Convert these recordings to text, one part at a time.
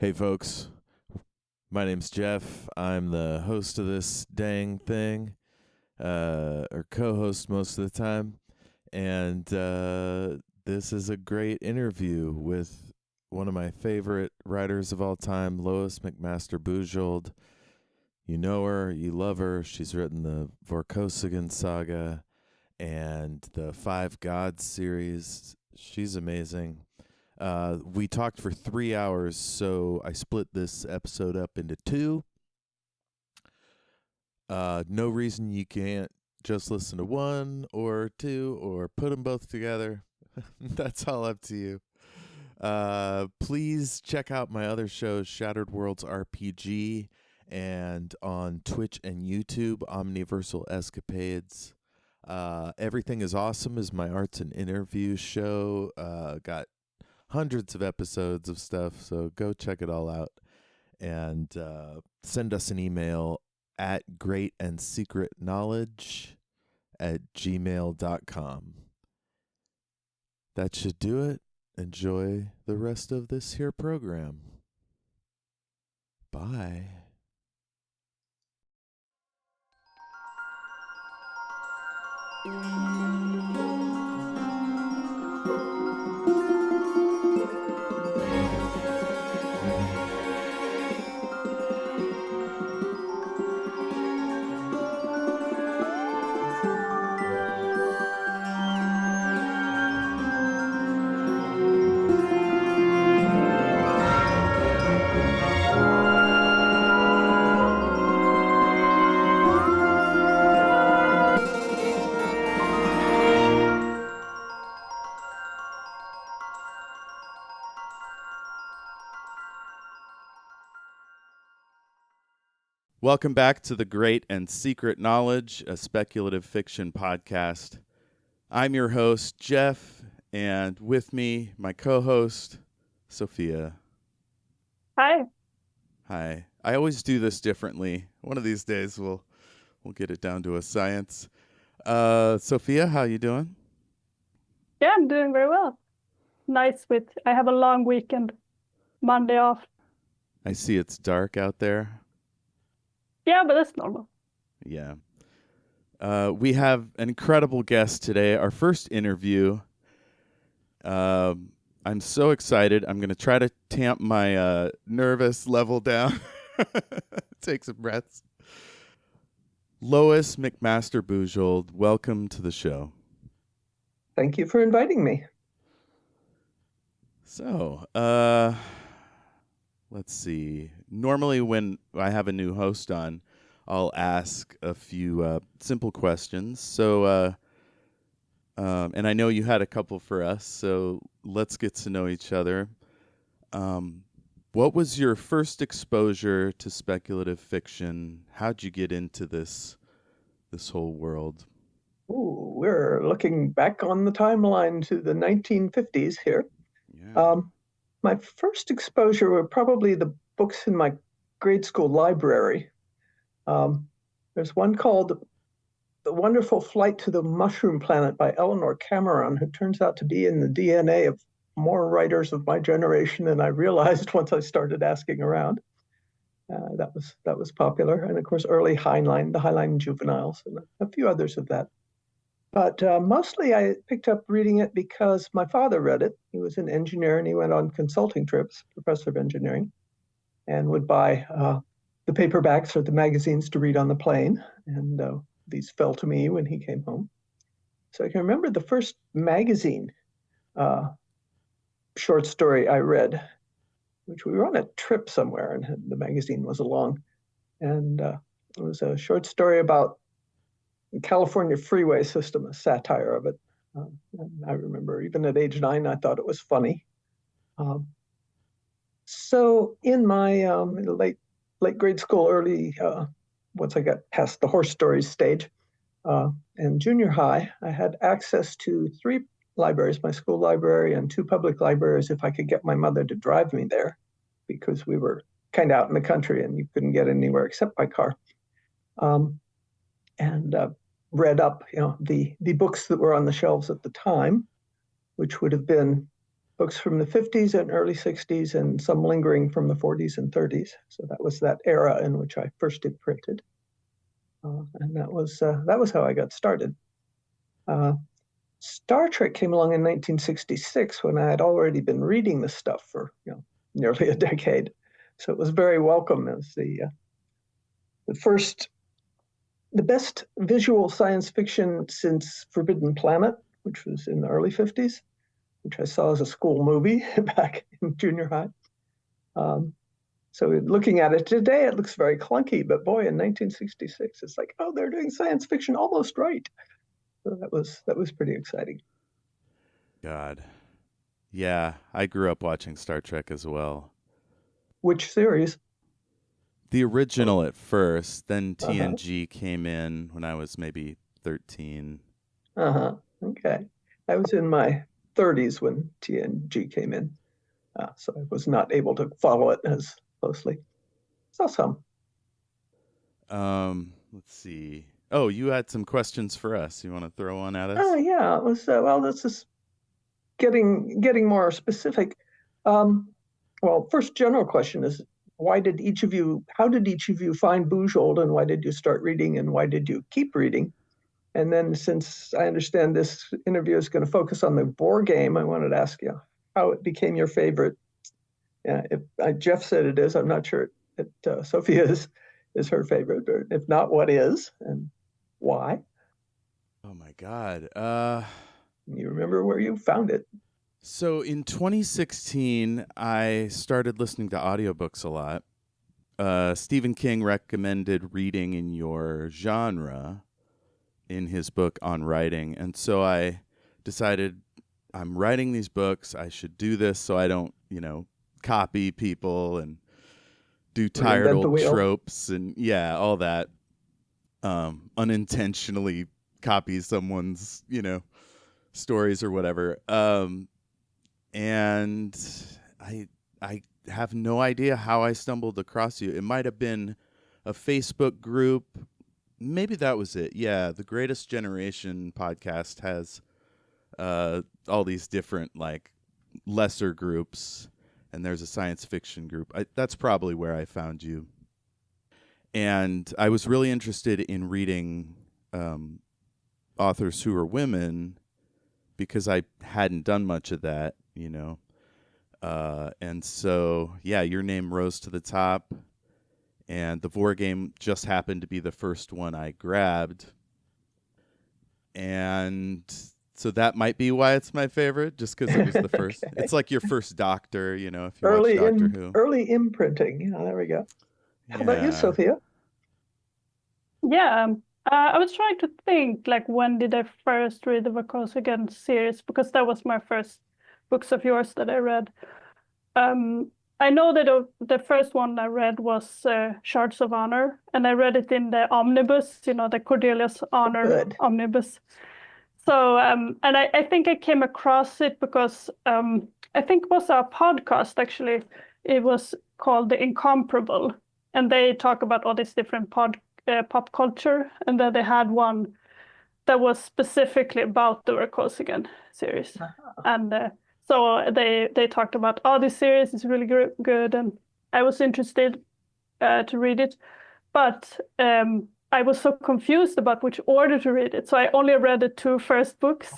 Hey folks, my name's Jeff. I'm the host of this dang thing, or co-host most of the time, and this is a great interview with one of my favorite writers of all time, Lois McMaster Bujold. You know her, you love her. She's written the Vorkosigan Saga and the Five Gods series. She's amazing. We talked for 3 hours, so I split this episode up into two. No reason you can't just listen to one or two or put them both together. That's all up to you. Please check out my other shows, Shattered Worlds RPG, and on Twitch and YouTube, Omniversal Escapades. Everything is Awesome is my arts and interview show. Got hundreds of episodes of stuff, so go check it all out. And send us an email at greatandsecretknowledge@gmail.com. That should do it. Enjoy the rest of this here program. Bye. Welcome back to The Great and Secret Knowledge, a speculative fiction podcast. I'm your host, Jeff, and with me, my co-host, Sophia. Hi. Hi. I always do this differently. One of these days we'll get it down to a science. Sophia, how you doing? Yeah, I'm doing very well. I have a long weekend, Monday off. I see it's dark out there. Yeah, but that's normal. Yeah. We have an incredible guest today, our first interview. I'm so excited. I'm going to try to tamp my nervous level down. Take some breaths. Lois McMaster Bujold, welcome to the show. Thank you for inviting me. So, let's see. Normally when I have a new host on, I'll ask a few simple questions. So, and I know you had a couple for us, so let's get to know each other. What was your first exposure to speculative fiction? How'd you get into this whole world? Ooh, we're looking back on the timeline to the 1950s here. Yeah. My first exposure were probably the books in my grade school library. There's one called The Wonderful Flight to the Mushroom Planet by Eleanor Cameron, who turns out to be in the DNA of more writers of my generation than I realized once I started asking around. That was popular. And of course, early Heinlein, the Heinlein Juveniles, and a few others of that. But mostly I picked up reading it because my father read it. He was an engineer and he went on consulting trips, professor of engineering, and would buy the paperbacks or the magazines to read on the plane. And these fell to me when he came home. So I can remember the first magazine short story I read, which we were on a trip somewhere and the magazine was along. And it was a short story about the California freeway system, a satire of it. And I remember even at age 9, I thought it was funny. So in my late grade school, once I got past the horse stories stage, and junior high, I had access to 3 libraries, my school library and 2 public libraries, if I could get my mother to drive me there, because we were kind of out in the country and you couldn't get anywhere except by car. And read up, the books that were on the shelves at the time, which would have been books from the 50s and early 60s, and some lingering from the 40s and 30s. So that was that era in which I first did printed. And that was how I got started. Star Trek came along in 1966 when I had already been reading the stuff for nearly a decade. So it was very welcome as the best visual science fiction since Forbidden Planet, which was in the early 50s, which I saw as a school movie back in junior high. So looking at it today, it looks very clunky, but boy, in 1966, it's like, oh, they're doing science fiction almost right. So that was pretty exciting. God. Yeah, I grew up watching Star Trek as well. Which series? The original at first, then TNG came in when I was maybe 13. Okay. I was in my 30s when TNG came in, so I was not able to follow it as closely. Saw some. Let's see. Oh, you had some questions for us. You want to throw one at us? Oh, yeah. It was, well, this is getting more specific. Well, first general question is, how did each of you find Bujold, and why did you start reading, and why did you keep reading? And then, since I understand this interview is going to focus on the board game, I wanted to ask you how it became your favorite. If Jeff said it is, I'm not sure if Sofia is her favorite, or if not, what is and why? Oh my God. You remember where you found it? So in 2016, I started listening to audiobooks a lot. Stephen King recommended reading in your genre in his book on writing. And so I decided I'm writing these books. I should do this so I don't, copy people and do tired old tropes and all that. Unintentionally copy someone's, stories or whatever. And I have no idea how I stumbled across you. It might have been a Facebook group. Maybe that was it. Yeah, the Greatest Generation podcast has all these different lesser groups, and there's a science fiction group. That's probably where I found you. And I was really interested in reading authors who are women because I hadn't done much of that, and so, your name rose to the top, and the Vor game just happened to be the first one I grabbed. And so that might be why it's my favorite, just because it was the first. Okay. It's like your first Doctor, if you watch Doctor Who. Early imprinting. Yeah, there we go. How about you, Sophia? Yeah, I was trying to think, when did I first read the Vorkosigan series? Because that was my first books of yours that I read. I know that the first one I read was Shards of Honor, and I read it in the omnibus, the Cordelia's Honor omnibus. So, and I think I came across it because I think it was a podcast, actually. It was called The Incomparable, and they talk about all these different pop culture, and then they had one that was specifically about the Vorkosigan series. And so they talked about, this series is really good, and I was interested to read it. But I was so confused about which order to read it. So I only read the two first books.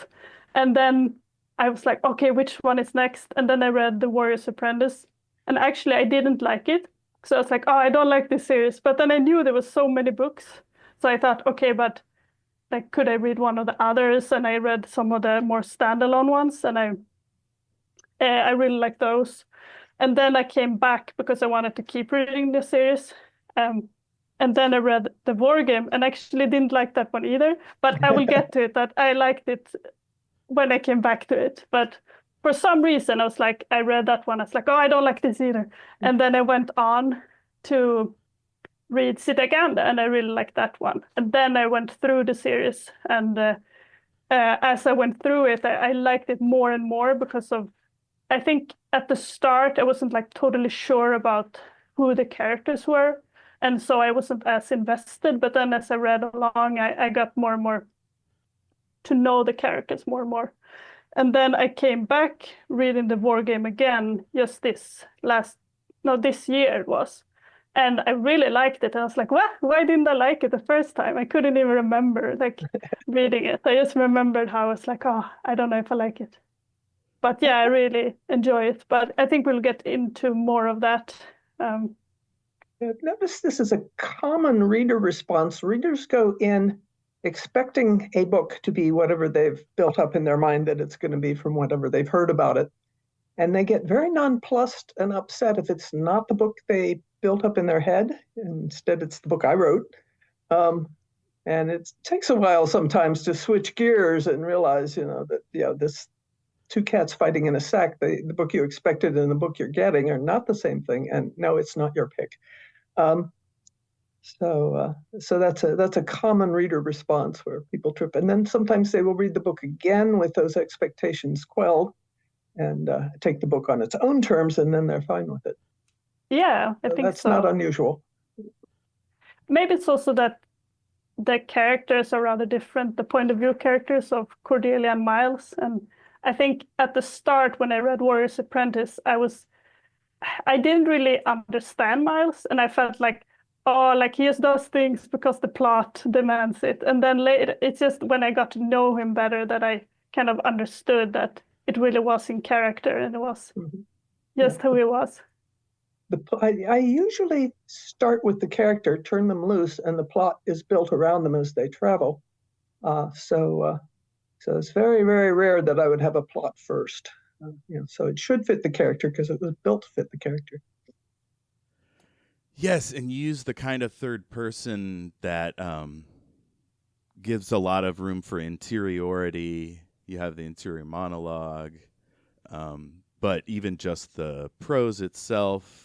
And then I was like, okay, which one is next? And then I read The Warrior's Apprentice. And actually, I didn't like it. So I was like, I don't like this series. But then I knew there was so many books. So I thought, okay, but could I read one of the others? And I read some of the more standalone ones. And I really liked those. And then I came back because I wanted to keep reading the series. And then I read the War Game and actually didn't like that one either. But I will get to it, that I liked it when I came back to it. But for some reason, I read that one. I was like, I don't like this either. And then I went on to read Sitaganda, and I really liked that one. And then I went through the series. And as I went through it, I liked it more and more because of, I think at the start, I wasn't totally sure about who the characters were. And so I wasn't as invested, but then as I read along, I got more and more to know the characters more and more. And then I came back reading the war game again just this year it was. And I really liked it. And I was like, what? Why didn't I like it the first time? I couldn't even remember reading it. I just remembered how I was like, oh, I don't know if I like it. But yeah, I really enjoy it. But I think we'll get into more of that. I've noticed this is a common reader response. Readers go in expecting a book to be whatever they've built up in their mind that it's going to be from whatever they've heard about it. And they get very nonplussed and upset if it's not the book they built up in their head. Instead, it's the book I wrote. And it takes a while sometimes to switch gears and realize, that, this two cats fighting in a sack, the book you expected and the book you're getting are not the same thing. And no, it's not your pick. So that's a common reader response where people trip. And then sometimes they will read the book again with those expectations quelled and take the book on its own terms, and then they're fine with it. Yeah, I think that's not unusual. Maybe it's also that the characters are rather different, the point of view characters of Cordelia and Miles. And I think at the start when I read Warrior's Apprentice, I didn't really understand Miles, and I felt like, oh, like he just does things because the plot demands it. And then later, it's just when I got to know him better that I kind of understood that it really was in character and it was just who he was. I usually start with the character, turn them loose, and the plot is built around them as they travel. So it's very, very rare that I would have a plot first. So it should fit the character because it was built to fit the character. Yes, and use the kind of third person that gives a lot of room for interiority. You have the interior monologue, but even just the prose itself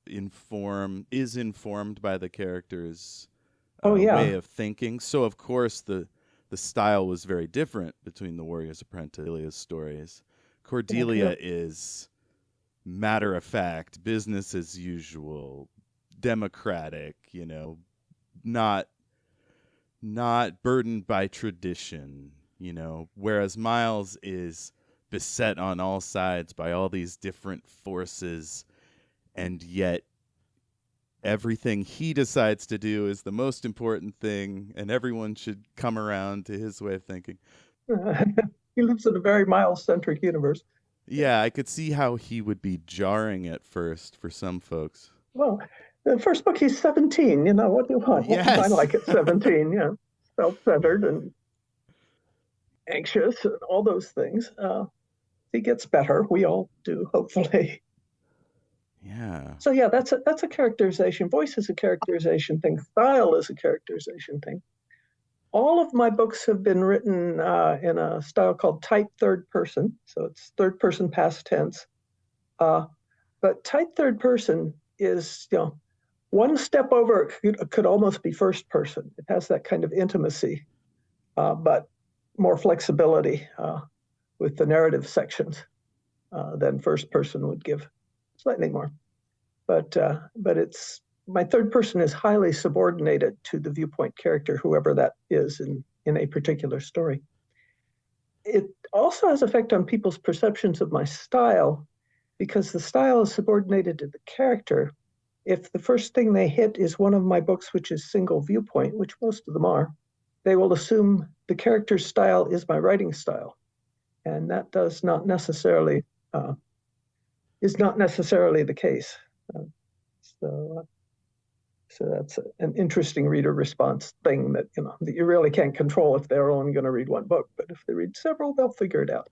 is informed by the character's way of thinking. So, of course, the style was very different between the Warrior's Apprentice stories. Cordelia is matter of fact, business as usual, democratic, not burdened by tradition, whereas Miles is beset on all sides by all these different forces, and yet everything he decides to do is the most important thing, and everyone should come around to his way of thinking. He lives in a very Miles-centric universe. Yeah, I could see how he would be jarring at first for some folks. Well, the first book, he's 17. What do you want? Yes. What was I like at 17? Self-centered and anxious and all those things. He gets better. We all do, hopefully. Yeah. So yeah, that's a characterization. Voice is a characterization thing. Style is a characterization thing. All of my books have been written in a style called tight third person. So it's third person past tense. But tight third person is, one step over, it could almost be first person. It has that kind of intimacy, but more flexibility with the narrative sections than first person would give. Slightly more. But it's, my third person is highly subordinated to the viewpoint character, whoever that is in a particular story. It also has effect on people's perceptions of my style, because the style is subordinated to the character. If the first thing they hit is one of my books, which is single viewpoint, which most of them are, they will assume the character's style is my writing style. And that is not necessarily the case. So that's an interesting reader response thing that that you really can't control if they're only going to read one book. But if they read several, they'll figure it out.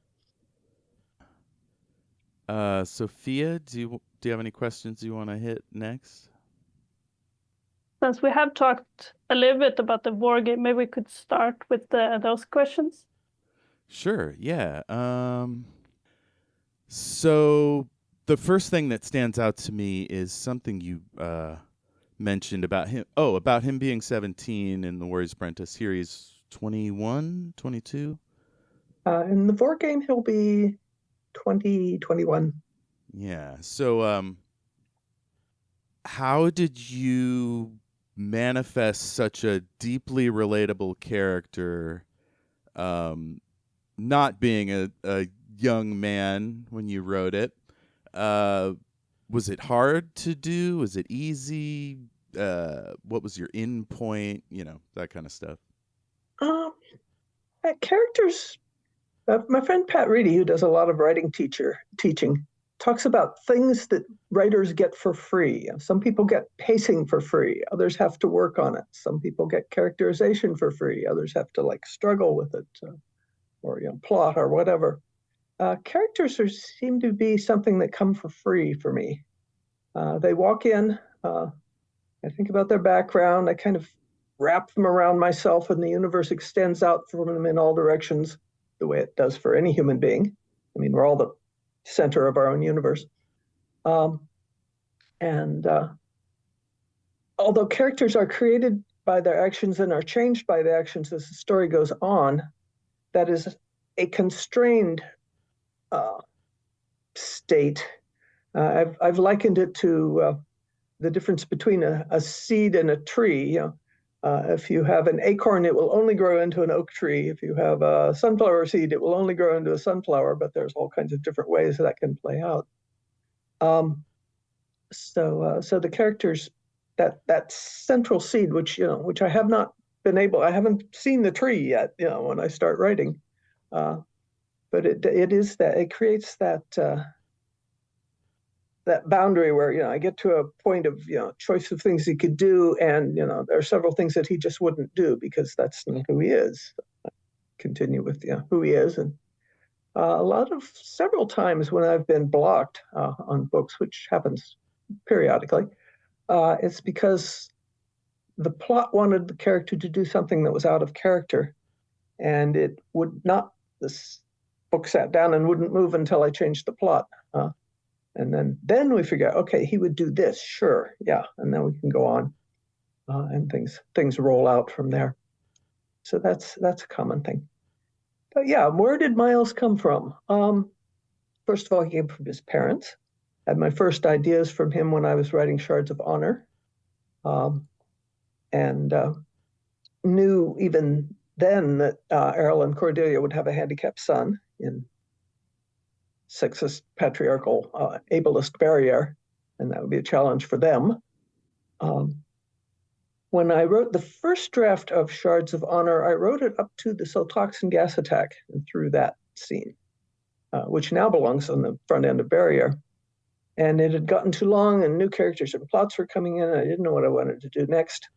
Sophia, do you have any questions you want to hit next? Since we have talked a little bit about the war game, maybe we could start with those questions. Sure, yeah. So the first thing that stands out to me is something you mentioned about him. Oh, about him being 17 in the Warrior's Apprentice. Here he's 21, 22? In the war game, he'll be 20, 21. Yeah. So how did you manifest such a deeply relatable character not being a young man when you wrote it. Was it hard to do? Was it easy? What was your in point? That kind of stuff. Characters. My friend Pat Reedy, who does a lot of writing teaching, talks about things that writers get for free. Some people get pacing for free. Others have to work on it. Some people get characterization for free. Others have to struggle with it, or plot or whatever. Characters seem to be something that come for free for me. They walk in. I think about their background. I kind of wrap them around myself, and the universe extends out from them in all directions, the way it does for any human being. I mean, we're all the center of our own universe. And although characters are created by their actions and are changed by the actions as the story goes on, that is a constrained state. I've likened it to the difference between a seed and a tree. If you have an acorn, it will only grow into an oak tree. If you have a sunflower seed, it will only grow into a sunflower, but there's all kinds of different ways that can play out. So the characters, that central seed, which I have not been able, I haven't seen the tree yet, when I start writing. But it creates that boundary where I get to a point of choice of things he could do, and there are several things that he just wouldn't do because that's not who he is. Continue with who he is, and several times when I've been blocked on books, which happens periodically, it's because the plot wanted the character to do something that was out of character, and it would not. This book sat down and wouldn't move until I changed the plot. And then we figure out, okay, he would do this, sure, yeah, and then we can go on, and things roll out from there. So that's a common thing. But yeah, where did Miles come from? First of all, he came from his parents. I had my first ideas from him when I was writing Shards of Honor, and knew even then that Errol and Cordelia would have a handicapped son in sexist, patriarchal, ableist barrier, and that would be a challenge for them. When I wrote the first draft of Shards of Honor, I wrote it up to the Sotoxin gas attack and through that scene, which now belongs on the front end of Barrier. And it had gotten too long, and new characters and plots were coming in, and I didn't know what I wanted to do next.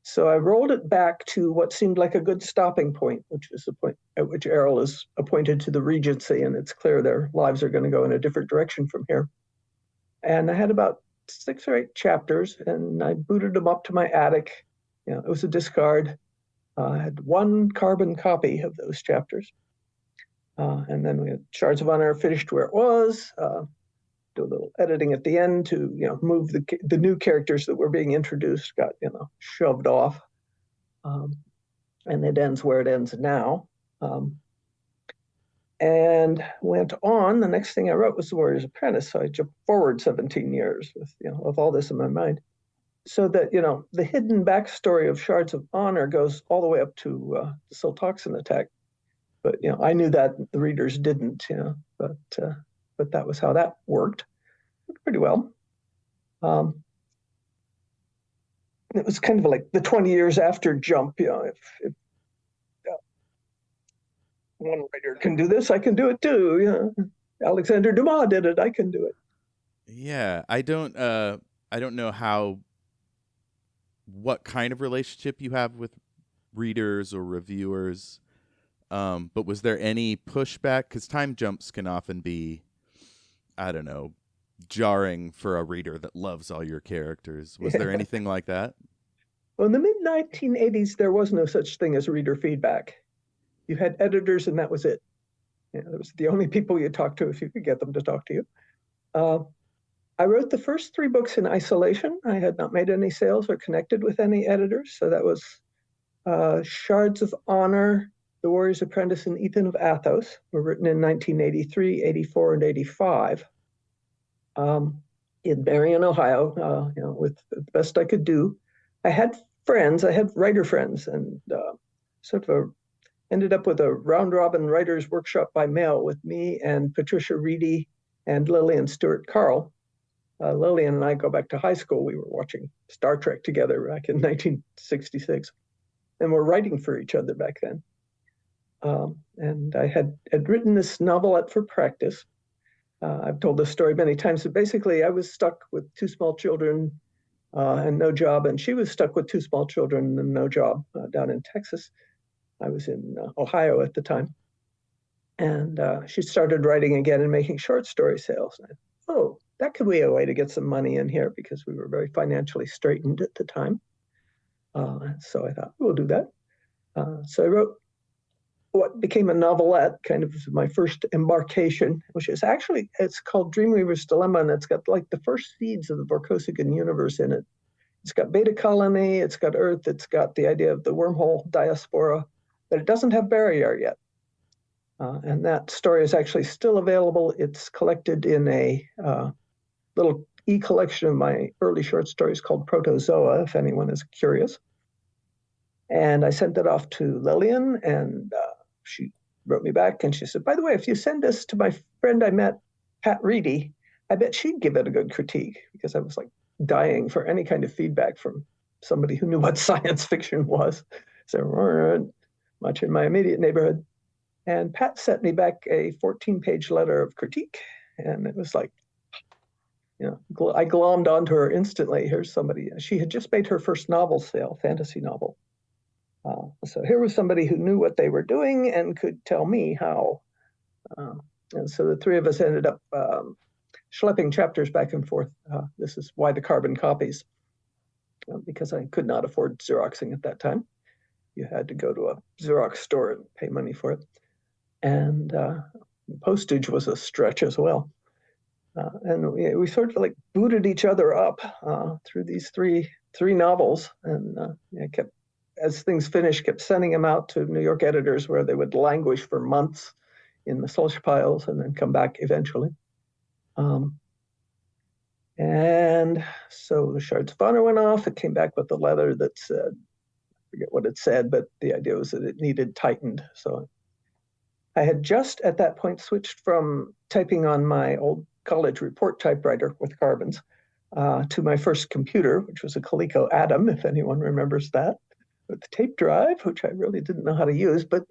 So I rolled it back to what seemed like a good stopping point, which was the point at which Errol is appointed to the Regency, and it's clear their lives are going to go in a different direction from here. And I had about 6 or 8 chapters, and I booted them up to my attic. It was a discard. I had 1 carbon copy of those chapters. And then we had Shards of Honor finished where it was, do a little editing at the end to move the new characters that were being introduced, got shoved off, and it ends where it ends now, and went on. The next thing I wrote was The Warrior's Apprentice, so I jumped forward 17 years with all this in my mind, so that the hidden backstory of Shards of Honor goes all the way up to the Siltoxin attack, but I knew that the readers didn't, but that was how that worked pretty well. It was kind of like the 20 years after Jump. If one writer can do this, I can do it too. Alexander Dumas did it. I can do it. Yeah, I don't know what kind of relationship you have with readers or reviewers, but was there any pushback? Because time jumps can often be, I don't know, jarring for a reader that loves all your characters. Was there anything like that? Well, in the mid-1980s, there was no such thing as reader feedback. You had editors, and that was it. That was the only people you talked to if you could get them to talk to you. I wrote the first 3 books in isolation. I had not made any sales or connected with any editors, so that was Shards of Honor, The Warrior's Apprentice, and Ethan of Athos were written in 1983, 84, and 85. In Marion, Ohio, with the best I could do. I had friends, I had writer friends, and sort of ended up with a round-robin writers workshop by mail with me and Patricia Reedy and Lillian Stewart Carl. Lillian and I go back to high school. We were watching Star Trek together back in 1966, and we're writing for each other back then. And I had written this novelette for practice. I've told this story many times, but basically I was stuck with 2 small children and no job, and she was stuck with 2 small children and no job down in Texas. I was in Ohio at the time. And she started writing again and making short story sales. And oh, that could be a way to get some money in here, because we were very financially straitened at the time. So I thought, we'll do that. So I wrote what became a novelette, kind of my first embarkation, which is actually, it's called Dreamweaver's Dilemma, and it's got like the first seeds of the Vorkosigan universe in it. It's got Beta Colony, it's got Earth, it's got the idea of the wormhole diaspora, but it doesn't have Barrier yet. And that story is actually still available. It's collected in a little e-collection of my early short stories called Protozoa, if anyone is curious. And I sent that off to Lillian, and she wrote me back, and she said, by the way, if you send this to my friend I met, Pat Reedy, I bet she'd give it a good critique, because I was like dying for any kind of feedback from somebody who knew what science fiction was. So much in my immediate neighborhood. And Pat sent me back a 14-page letter of critique, and it was like, you know, I glommed onto her instantly. Here's somebody, she had just made her first novel sale, fantasy novel. So here was somebody who knew what they were doing and could tell me how. And so the 3 of us ended up schlepping chapters back and forth. This is why the carbon copies, because I could not afford Xeroxing at that time. You had to go to a Xerox store and pay money for it. And postage was a stretch as well. And we sort of like booted each other up through these three novels, and kept, as things finished, kept sending them out to New York editors, where they would languish for months in the slush piles and then come back eventually. And so the Shards of Honor went off. It came back with a letter that said, I forget what it said, but the idea was that it needed tightened. So I had just at that point switched from typing on my old college report typewriter with carbons to my first computer, which was a Coleco Atom, if anyone remembers that, with the tape drive, which I really didn't know how to use. But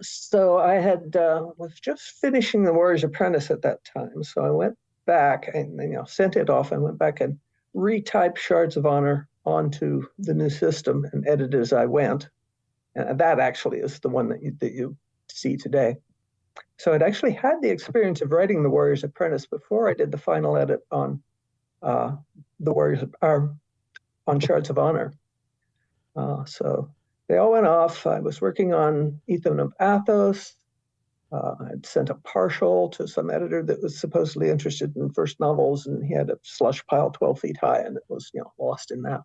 so I had was just finishing The Warrior's Apprentice at that time. So I went back and sent it off and went back and retyped Shards of Honor onto the new system and edited as I went. And that actually is the one that you see today. So I'd actually had the experience of writing The Warrior's Apprentice before I did the final edit on on Shards of Honor. So they all went off. I was working on Ethan of Athos. I'd sent a partial to some editor that was supposedly interested in first novels, and he had a slush pile 12 feet high, and it was lost in that.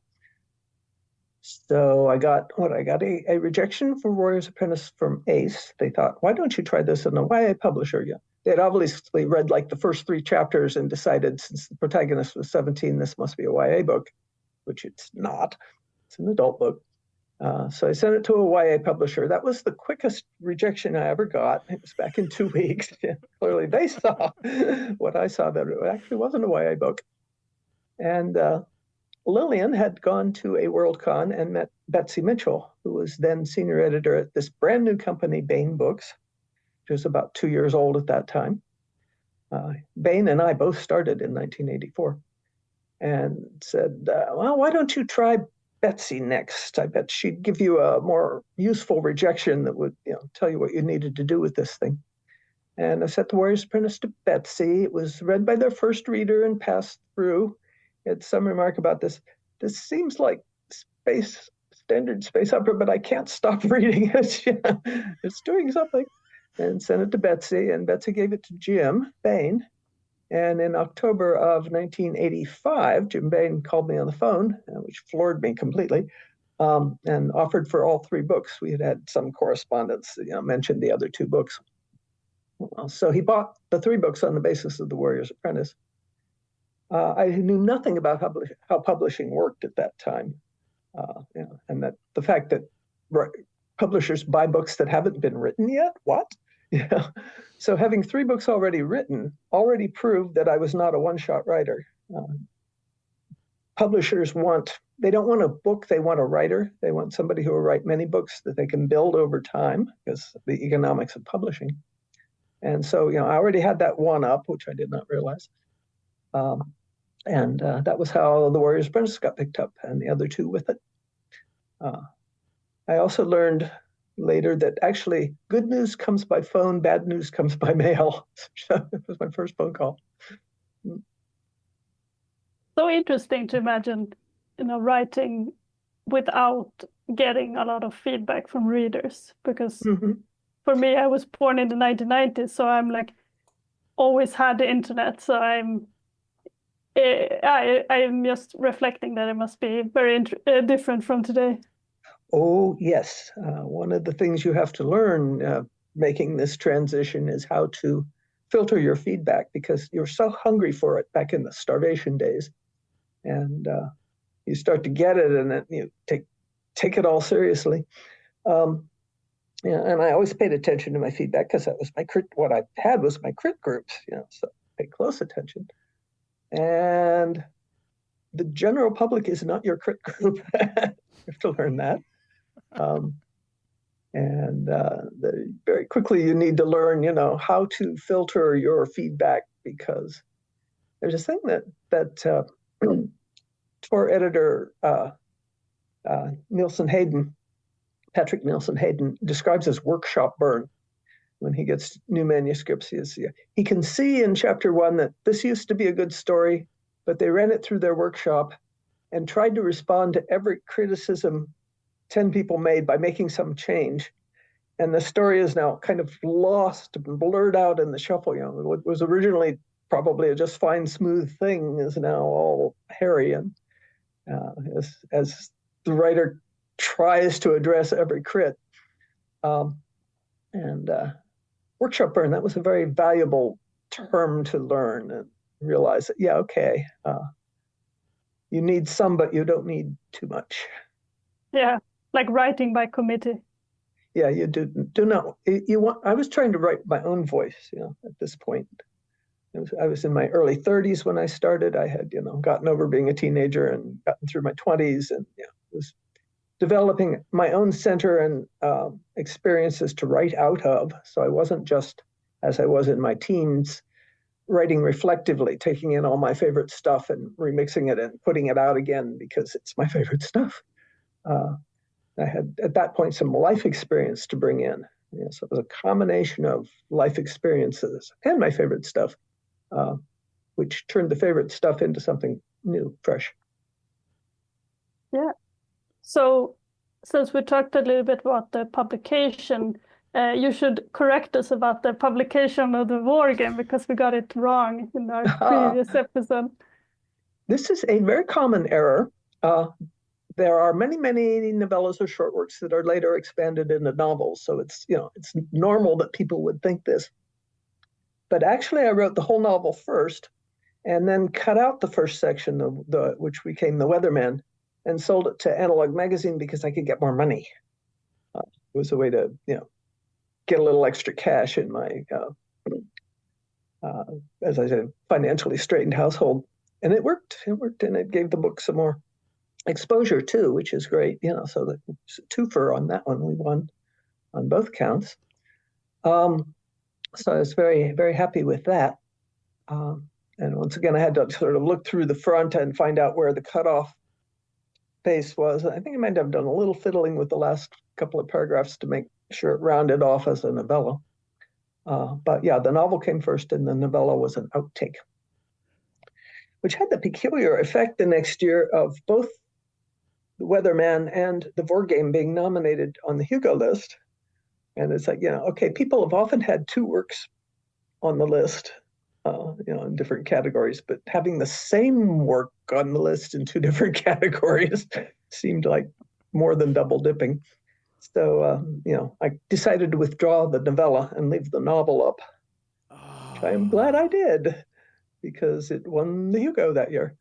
So I got a rejection for Warrior's Apprentice from Ace. They thought, why don't you try this in a YA publisher? Yeah, they'd obviously read like the first 3 chapters and decided, since the protagonist was 17, this must be a YA book, which it's not. It's an adult book. So I sent it to a YA publisher. That was the quickest rejection I ever got. It was back in 2 weeks. Clearly they saw what I saw, that it actually wasn't a YA book. And Lillian had gone to a Worldcon and met Betsy Mitchell, who was then senior editor at this brand new company, Baen Books, which was about 2 years old at that time. Baen and I both started in 1984, and said, well, why don't you try Betsy next? I bet she'd give you a more useful rejection that would tell you what you needed to do with this thing. And I sent The Warrior's Apprentice to Betsy. It was read by their first reader and passed through. Had some remark about this. This seems like standard space opera, but I can't stop reading it. It's doing something. And sent it to Betsy, and Betsy gave it to Jim Baen. And in October of 1985, Jim Baen called me on the phone, which floored me completely, and offered for all 3 books. We had some correspondence, mentioned the other 2 books. So he bought the 3 books on the basis of The Warrior's Apprentice. I knew nothing about how publishing worked at that time, and that the fact that publishers buy books that haven't been written yet. What? Yeah. So having 3 books already written already proved that I was not a one-shot writer. Publishers they don't want a book, they want a writer. They want somebody who will write many books that they can build over time, because the economics of publishing. And so, I already had that one up, which I did not realize. And that was how The Warrior's Apprentice got picked up, and the other 2 with it. I also learned later that actually good news comes by phone, bad news comes by mail. So it was my first phone call. So interesting to imagine, writing without getting a lot of feedback from readers, because for me, I was born in the 1990s, so I'm like always had the internet. So I'm just reflecting that it must be very different from today. Oh, yes. One of the things you have to learn making this transition is how to filter your feedback, because you're so hungry for it back in the starvation days. And you start to get it, and then you take it all seriously. And I always paid attention to my feedback, because that was my crit. What I had was my crit groups, so pay close attention. And the general public is not your crit group. You have to learn that. Very quickly you need to learn, how to filter your feedback, because there's a thing that tour editor Patrick Nielsen Hayden describes as workshop burn. When he gets new manuscripts, he can see in chapter 1 that this used to be a good story, but they ran it through their workshop and tried to respond to every criticism 10 people made by making some change. And the story is now kind of lost and blurred out in the shuffle. What was originally probably a just fine, smooth thing is now all hairy. And as the writer tries to address every crit. Workshop burn, that was a very valuable term to learn and realize that, you need some, but you don't need too much. Yeah, like writing by committee. Yeah, you do not. I was trying to write my own voice, at this point. I was in my early 30s when I started. I had, gotten over being a teenager and gotten through my 20s, and was developing my own center and experiences to write out of. So I wasn't just, as I was in my teens, writing reflectively, taking in all my favorite stuff and remixing it and putting it out again because it's my favorite stuff. I had, at that point, some life experience to bring in. So it was a combination of life experiences and my favorite stuff, which turned the favorite stuff into something new, fresh. Yeah. So since we talked a little bit about the publication, you should correct us about the publication of the war game, because we got it wrong in our previous episode. This is a very common error. There are many, many novellas or short works that are later expanded into novels. So it's normal that people would think this. But actually, I wrote the whole novel first, and then cut out the first section, which became The Weatherman, and sold it to Analog Magazine because I could get more money. It was a way to, get a little extra cash in my, as I said, financially straitened household. And it worked. It worked, and it gave the book some more exposure too, which is great. So the twofer on that one, we won on both counts. So I was very, very happy with that. And once again, I had to sort of look through the front and find out where the cutoff space was. I think I might have done a little fiddling with the last couple of paragraphs to make sure it rounded off as a novella. But yeah, the novel came first, and the novella was an outtake, which had the peculiar effect the next year of both The Weatherman and The War Game being nominated on the Hugo list. And it's like, okay, people have often had 2 works on the list, in different categories, but having the same work on the list in 2 different categories seemed like more than double dipping. So, I decided to withdraw the novella and leave the novel up, which I am glad I did, because it won the Hugo that year.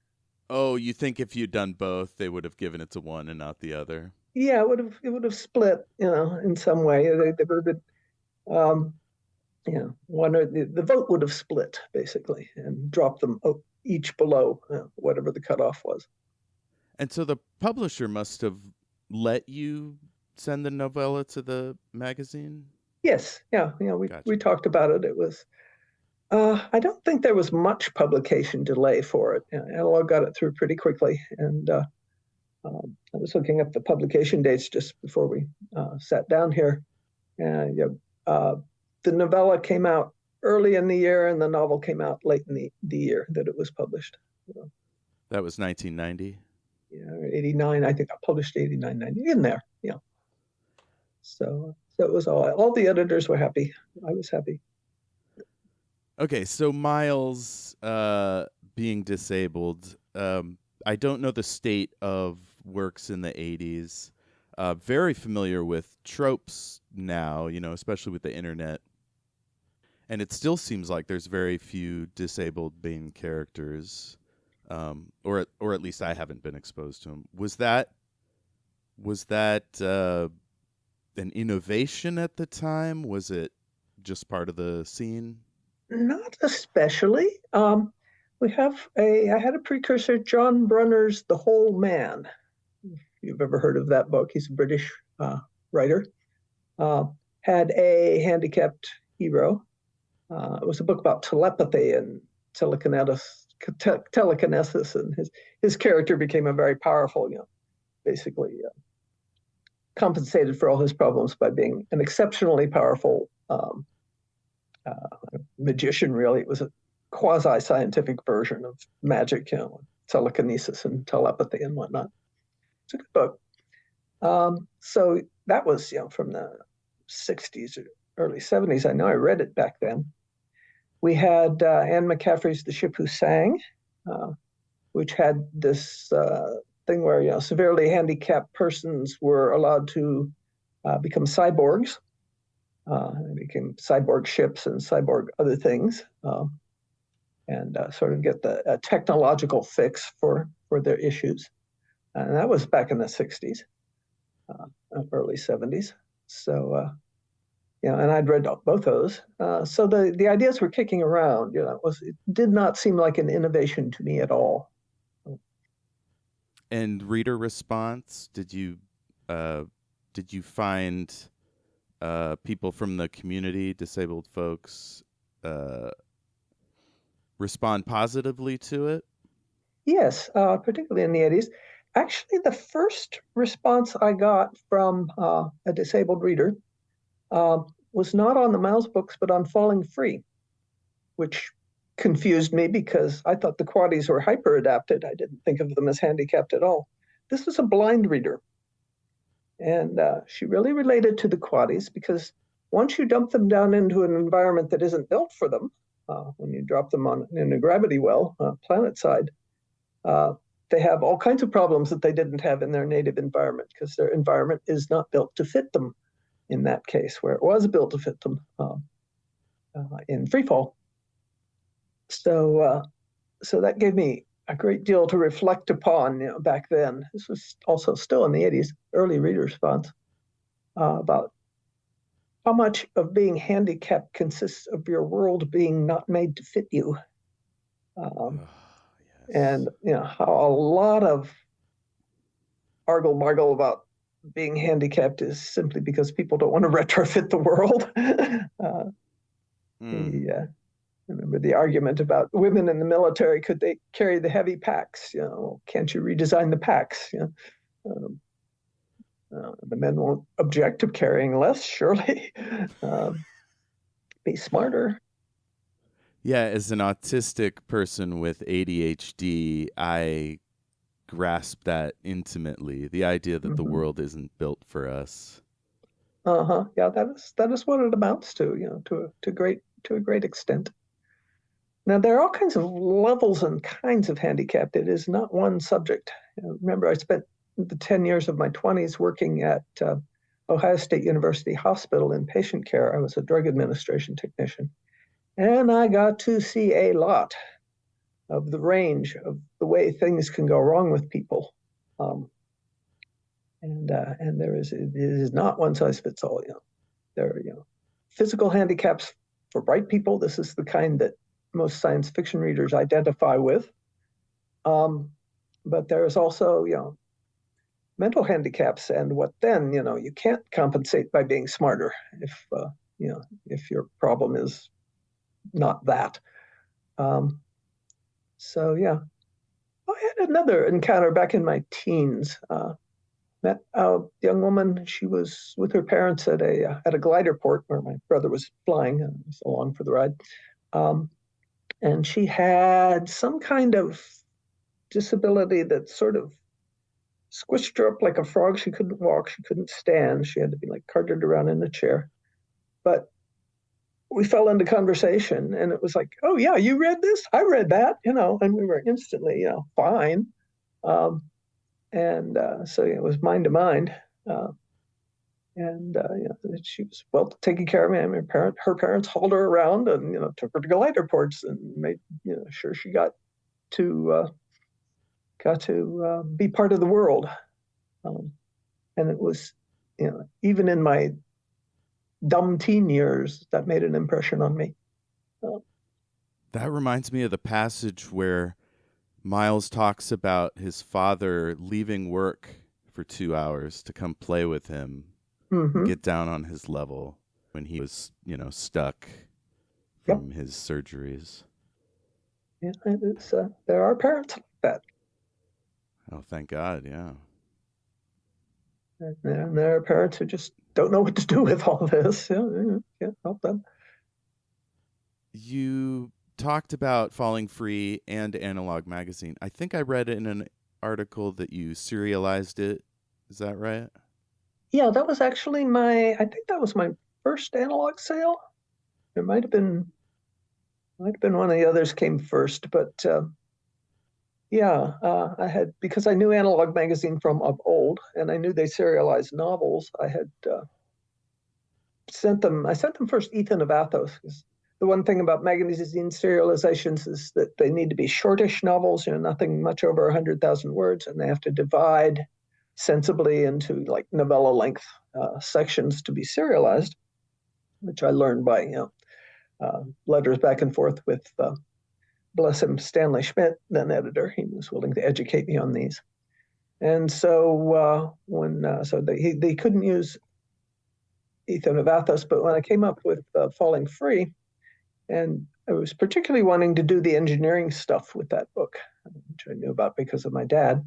Oh, you think if you'd done both, they would have given it to one and not the other? Yeah, it would have split, in some way. They would have been, one or the vote would have split basically and dropped them each below whatever the cutoff was. And so the publisher must have let you send the novella to the magazine? Yes, yeah, Gotcha. we talked about it. It was, I don't think there was much publication delay for it. Analog got it through pretty quickly, and I was looking up the publication dates just before we sat down here. The novella came out early in the year, and the novel came out late in the year that it was published. That was 1990? Yeah, 89. I think I published 89, 90, in there. Yeah. So it was all the editors were happy. I was happy. Okay, so Miles being disabled, I don't know the state of works in the 80s. Very familiar with tropes now, especially with the internet. And it still seems like there's very few disabled main characters, or at least I haven't been exposed to them. Was that an innovation at the time? Was it just part of the scene? Not especially. I had a precursor, John Brunner's The Whole Man. If you've ever heard of that book, he's a British writer. Had a handicapped hero. It was a book about telepathy and telekinesis, and his character became a very powerful, basically compensated for all his problems by being an exceptionally powerful magician. Really, it was a quasi-scientific version of magic, telekinesis and telepathy and whatnot. It's a good book. So that was, from the 60s or early 70s. I know I read it back then. We had Anne McCaffrey's The Ship Who Sang, which had this thing where, severely handicapped persons were allowed to become cyborgs. They became cyborg ships and cyborg other things, and sort of get the technological fix for their issues. And that was back in the 60s, early 70s. So, and I'd read both those. So the ideas were kicking around. It did not seem like an innovation to me at all. And reader response? Did you find people from the community, disabled folks, respond positively to it? Yes, particularly in the 80s. Actually, the first response I got from a disabled reader was not on the Miles books, but on Falling Free, which confused me because I thought the quaddies were hyper adapted. I didn't think of them as handicapped at all. This was a blind reader. And she really related to the quaddies because once you dump them down into an environment that isn't built for them, when you drop them in a gravity well, planet side, they have all kinds of problems that they didn't have in their native environment because their environment is not built to fit them in that case, where it was built to fit them in freefall. So that gave me a great deal to reflect upon, back then. This was also still in the 80s, early reader response, about how much of being handicapped consists of your world being not made to fit you. Yes. And, how a lot of argle-margle about being handicapped is simply because people don't want to retrofit the world. I remember the argument about women in the military, could they carry the heavy packs? Can't you redesign the packs? The men won't object to carrying less, surely. Be smarter. Yeah, as an autistic person with ADHD, I grasp that intimately. The idea that the world isn't built for us. Yeah, that is what it amounts to, to a great extent. Now, there are all kinds of levels and kinds of handicap. It is not one subject. Remember, I spent the 10 years of my 20s working at Ohio State University Hospital in patient care. I was a drug administration technician. And I got to see a lot of the range of the way things can go wrong with people. and it is not one size fits all. There are physical handicaps for bright people. This is the kind that most science fiction readers identify with. But there is also mental handicaps, and what then? You can't compensate by being smarter if your problem is not that. So yeah, I had another encounter back in my teens. Met a young woman. She was with her parents at a glider port where my brother was flying. I was along for the ride, and she had some kind of disability that sort of squished her up like a frog. She couldn't walk. She couldn't stand. She had to be like carted around in a chair. But we fell into conversation, and it was like, "Oh yeah, you read this? I read that," and we were instantly, fine. So it was mind to mind, and she was well taken care of. Her parents hauled her around and took her to glider ports and made sure she got to be part of the world. And it was even in my dumb teen years, that made an impression on me. That reminds me of the passage where Miles talks about his father leaving work for 2 hours to come play with him, get down on his level when he was, stuck from his surgeries. Yeah, there are parents like that. Oh, thank God, yeah. And there are parents who just don't know what to do with all this. Can't help them. You talked about Falling Free and Analog Magazine. I think I read in an article that you serialized it. Is that right? Yeah, that was actually I think that was my first analog sale. There might have been one of the others came first, but I had, because I knew Analog Magazine from of old, and I knew they serialized novels. I had sent them first Ethan of Athos, because the one thing about magazine serializations is that they need to be shortish novels, nothing much over 100,000 words, and they have to divide sensibly into like novella length sections to be serialized, which I learned by letters back and forth with bless him, Stanley Schmidt, then editor. He was willing to educate me on these. And so they couldn't use Ethan of Athos, but when I came up with Falling Free, and I was particularly wanting to do the engineering stuff with that book, which I knew about because of my dad,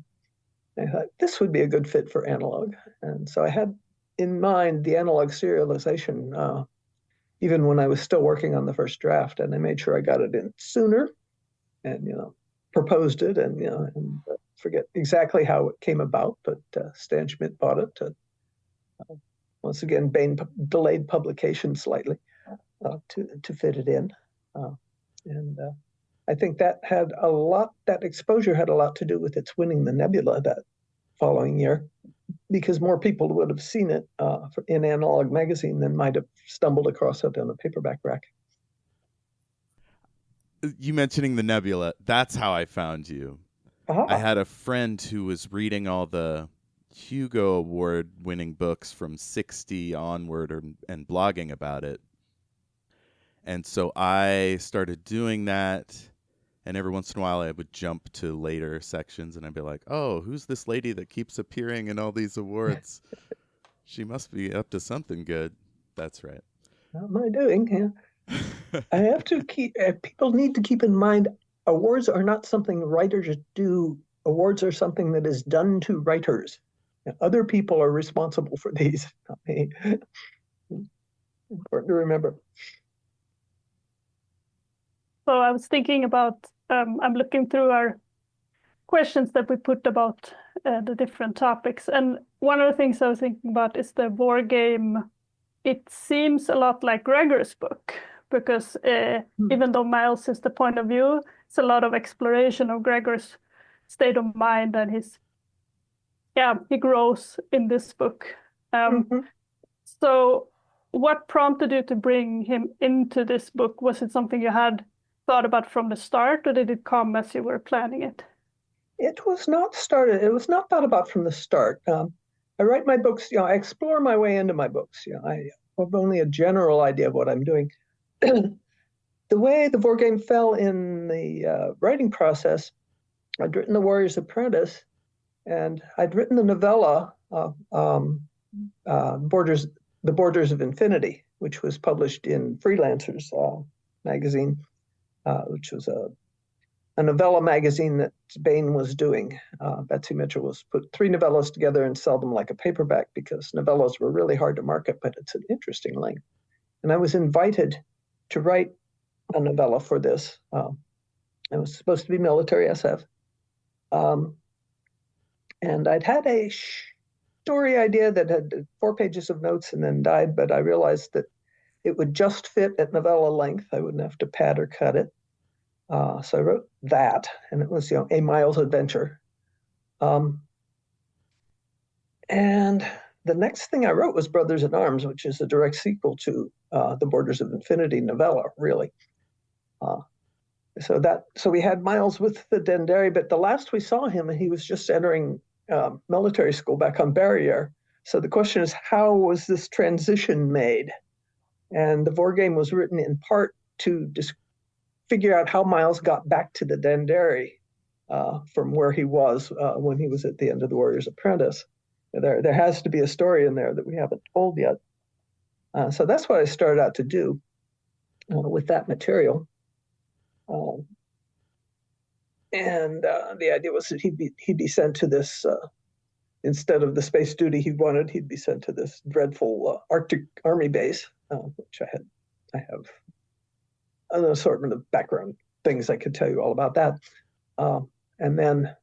I thought this would be a good fit for Analog. And so I had in mind the Analog serialization even when I was still working on the first draft, and I made sure I got it in sooner, and proposed it, and forget exactly how it came about, but Stan Schmidt bought it. Once again, Bain delayed publication slightly to fit it in, and I think that exposure had a lot to do with its winning the Nebula that following year, because more people would have seen it in Analog Magazine than might have stumbled across it on a paperback rack. You mentioning the Nebula, that's how I found you. I had a friend who was reading all the Hugo Award winning books from 60 onward and blogging about it. And so I started doing that, and every once in a while I would jump to later sections and I'd be like, oh, who's this lady that keeps appearing in all these awards? She must be up to something good. That's right. Not my doing, yeah. I have to people need to keep in mind, awards are not something writers do. Awards are something that is done to writers. And other people are responsible for these, not me. Important to remember. So I was thinking about, I'm looking through our questions that we put about the different topics. And one of the things I was thinking about is the war game. It seems a lot like Gregor's book, because even though Miles is the point of view, it's a lot of exploration of Gregor's state of mind, and he grows in this book. So what prompted you to bring him into this book? Was it something you had thought about from the start, or did it come as you were planning it? It was not thought about from the start. I write my books, I explore my way into my books. I have only a general idea of what I'm doing. The way the board game fell in the writing process, I'd written The Warrior's Apprentice, and I'd written the novella Borders of Infinity, which was published in Freelancers magazine, which was a novella magazine that Baen was doing. Betsy Mitchell was put 3 novellas together and sell them like a paperback because novellas were really hard to market, but it's an interesting length. And I was invited to write a novella for this. It was supposed to be military SF. And I'd had a story idea that had 4 pages of notes and then died, but I realized that it would just fit at novella length. I wouldn't have to pad or cut it. So I wrote that, and it was, a Miles adventure. And the next thing I wrote was Brothers in Arms, which is a direct sequel to the Borders of Infinity novella, really. So we had Miles with the Dendari, but the last we saw him, he was just entering military school back on Barrier. So the question is, how was this transition made? And the war game was written in part to figure out how Miles got back to the Dendari from where he was when he was at the end of The Warrior's Apprentice. There has to be a story in there that we haven't told yet. So that's what I started out to do with that material. And the idea was that he'd be sent to this, instead of the space duty he wanted, he'd be sent to this dreadful Arctic Army base, which I have an assortment of background things I could tell you all about that, and then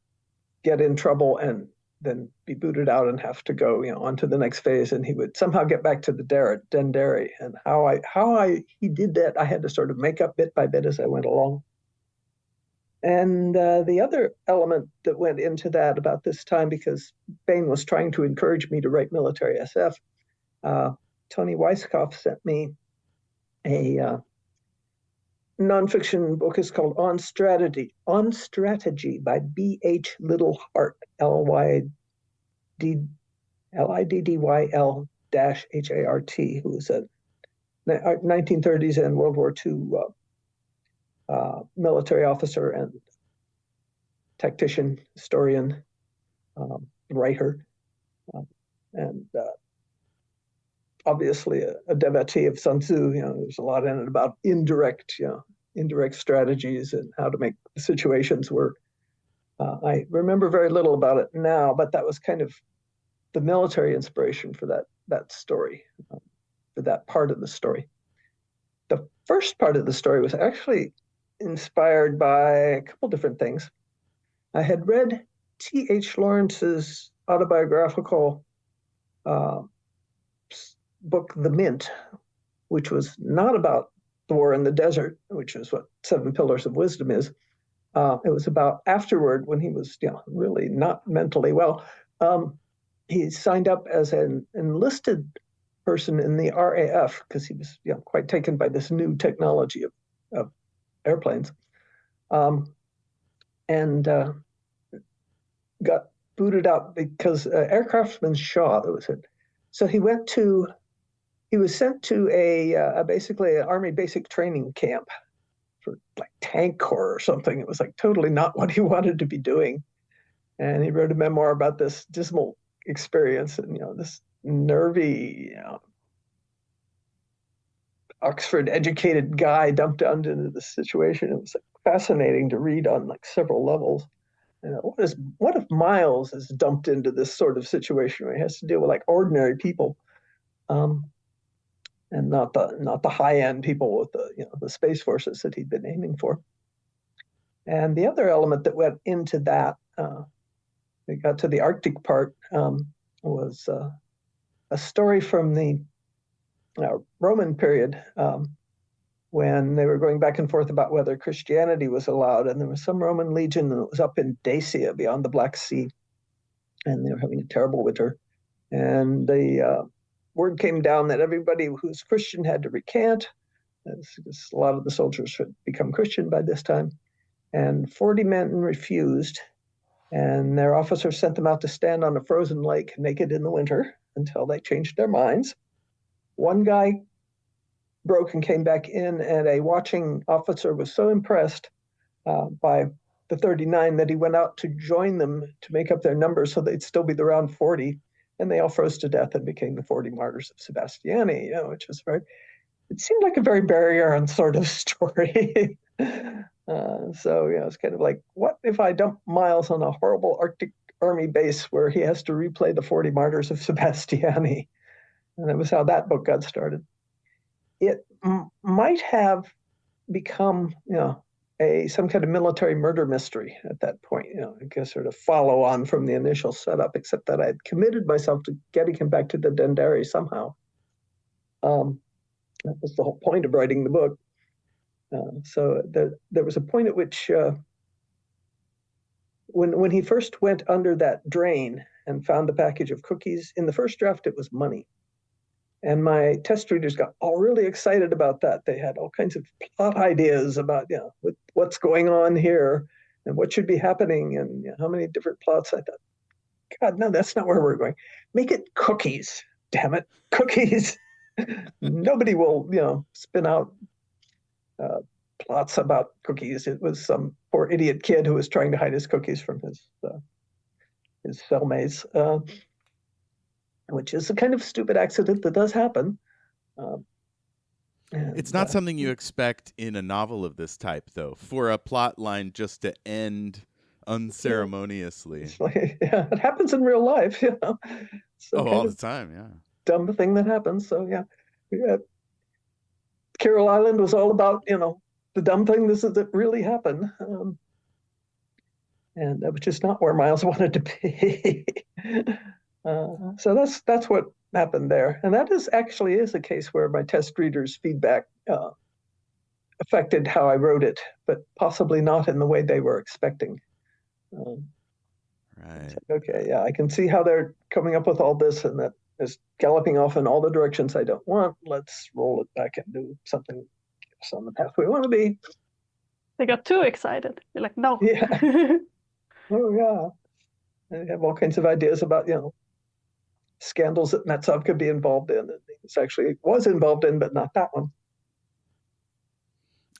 get in trouble and then be booted out and have to go, on to the next phase. And he would somehow get back to the Dendari. And how he did that, I had to sort of make up bit by bit as I went along. And the other element that went into that about this time, because Baen was trying to encourage me to write military SF, Tony Weisskopf sent me a nonfiction book. Is called On Strategy by B.H. Liddell-Hart, LiddydYL-Hart, who was a 1930s and World War II military officer and tactician, historian, writer, and obviously a devotee of Sun Tzu. There's a lot in it about indirect strategies and how to make situations work. I remember very little about it now, but that was kind of the military inspiration for that story, for that part of the story. The first part of the story was actually inspired by a couple different things. I had read T.H. Lawrence's autobiographical book, The Mint, which was not about the war in the desert, which is what 7 Pillars of Wisdom is. It was about afterward, when he was really not mentally well. He signed up as an enlisted person in the RAF because he was quite taken by this new technology of airplanes, and got booted out because aircraftsman Shaw, that was it. So he was sent to a basically an Army basic training camp for like tank corps or something. It was like totally not what he wanted to be doing. And he wrote a memoir about this dismal experience, and this nervy, Oxford educated guy dumped into this situation. It was like fascinating to read on like several levels. What if Miles is dumped into this sort of situation where he has to deal with like ordinary people, and not the high end people with the space forces that he'd been aiming for. And the other element that went into that, we got to the Arctic part, was a story from the Roman period, when they were going back and forth about whether Christianity was allowed. And there was some Roman legion that was up in Dacia beyond the Black Sea, and they were having a terrible winter. And the word came down that everybody who's Christian had to recant, because a lot of the soldiers had become Christian by this time. And 40 men refused. And their officer sent them out to stand on a frozen lake naked in the winter until they changed their minds. One guy broke and came back in, and a watching officer was so impressed by the 39 that he went out to join them to make up their numbers so they'd still be the round 40. And they all froze to death and became the 40 martyrs of Sebastiani, which was it seemed like a very Barry sort of story. So it's kind of like, what if I dump Miles on a horrible Arctic Army base where he has to replay the 40 martyrs of Sebastiani? And that was how that book got started. It might have become, some kind of military murder mystery at that point, I guess sort of follow on from the initial setup, except that I had committed myself to getting him back to the Dendari somehow. That was the whole point of writing the book. So there was a point at which when he first went under that drain and found the package of cookies, in the first draft it was money. And my test readers got all really excited about that. They had all kinds of plot ideas about what's going on here and what should be happening and how many different plots. I thought, God, no, that's not where we're going. Make it cookies, damn it, cookies. Nobody will, spin out plots about cookies. It was some poor idiot kid who was trying to hide his cookies from his cellmates, which is a kind of stupid accident that does happen. It's not something you expect in a novel of this type, though, for a plot line just to end unceremoniously. It happens in real life, So all the time, yeah. Dumb thing that happens. So Carol Island was all about the dumb thing that really happened, and which is not where Miles wanted to be. So that's what happened there, and that is a case where my test readers' feedback affected how I wrote it, but possibly not in the way they were expecting. Right. Okay, I can see how they're coming up with all this, and that is galloping off in all the directions I don't want. Let's roll it back and do something on the path we want to be. They got too excited. You're like, no. Yeah. Oh yeah. And they have all kinds of ideas about scandals that Metsov could be involved in, and he actually was involved in, but not that one.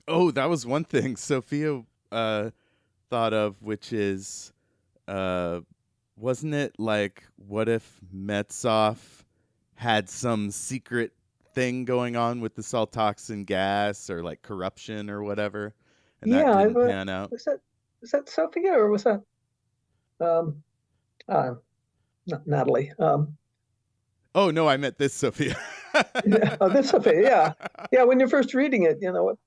Oh, that was one thing Sophia thought of, which is, wasn't it like, what if Metsov had some secret thing going on with the saltoxin gas or like corruption or whatever, and that didn't pan out? Was that Sophia or was that not Natalie? Oh no, I meant this Sophia. This Sophia, yeah. When you're first reading it, what?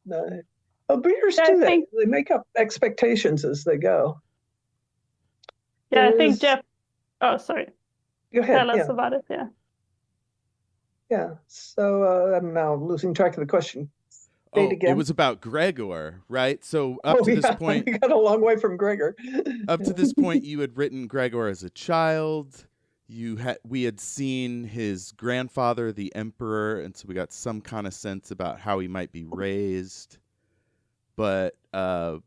Readers do that. They make up expectations as they go. Yeah, I think Jeff. Oh, sorry. Go ahead. Tell us about it. Yeah. Yeah. So I'm now losing track of the question. It was about Gregor, right? So up to this point, we got a long way from Gregor. Up to this point, you had written Gregor as a child. We had seen his grandfather, the emperor, and so we got some kind of sense about how he might be raised. But I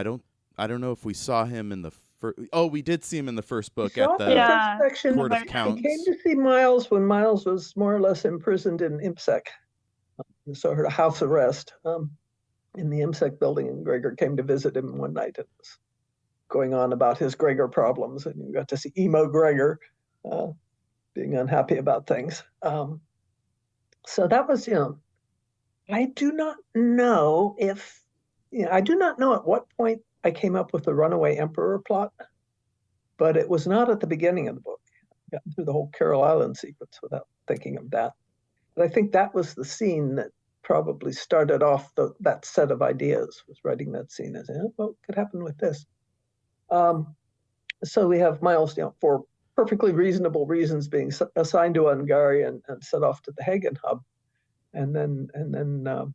don't know if we saw him in the first. Oh, we did see him in the first book at the first section. Court of Counts. He came to see Miles when Miles was more or less imprisoned in IMSEC, so her house arrest in the IMSEC building, and Gregor came to visit him one night and was going on about his Gregor problems, and you got to see Emo Gregor being unhappy about things. So that was, I do not know at what point I came up with the runaway emperor plot, but it was not at the beginning of the book. I got through the whole Carol Island sequence without thinking of that. But I think that was the scene that probably started off that set of ideas, was writing that scene as, what could happen with this? So we have Miles, for perfectly reasonable reasons, being assigned to Ungary and sent off to the Hagen hub, and then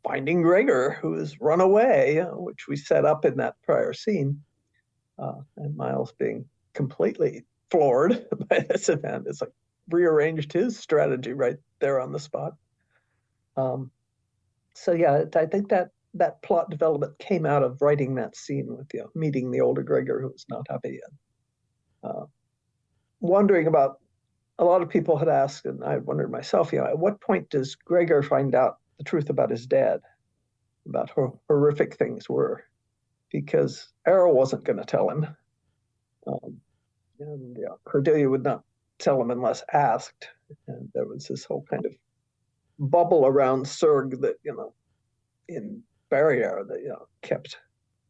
finding Gregor, who has run away, which we set up in that prior scene, and Miles being completely floored by this event. It's like rearranged his strategy right there on the spot. So yeah, I think that that plot development came out of writing that scene with meeting the older Gregor who was not happy, and wondering about. A lot of people had asked, and I wondered myself, at what point does Gregor find out the truth about his dad, about how horrific things were? Because Errol wasn't going to tell him, and Cordelia would not tell him unless asked, and there was this whole kind of bubble around Serg that in Barrier that kept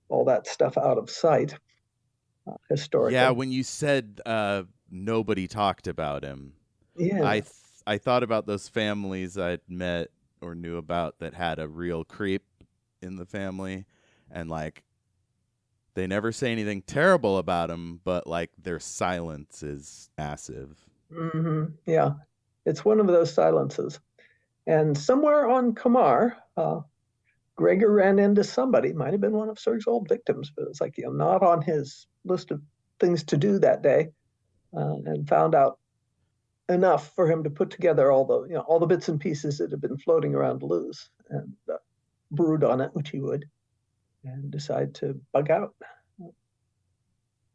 all that stuff out of sight historically. Yeah, when you said nobody talked about him, yeah, I thought about those families I'd met or knew about that had a real creep in the family, and like they never say anything terrible about him, but like their silence is massive. Yeah, it's one of those silences. And somewhere on Kamar, Gregor ran into somebody, might have been one of Serg's old victims, but it's like, not on his list of things to do that day, and found out enough for him to put together all the bits and pieces that had been floating around loose, and brood on it, which he would, and decide to bug out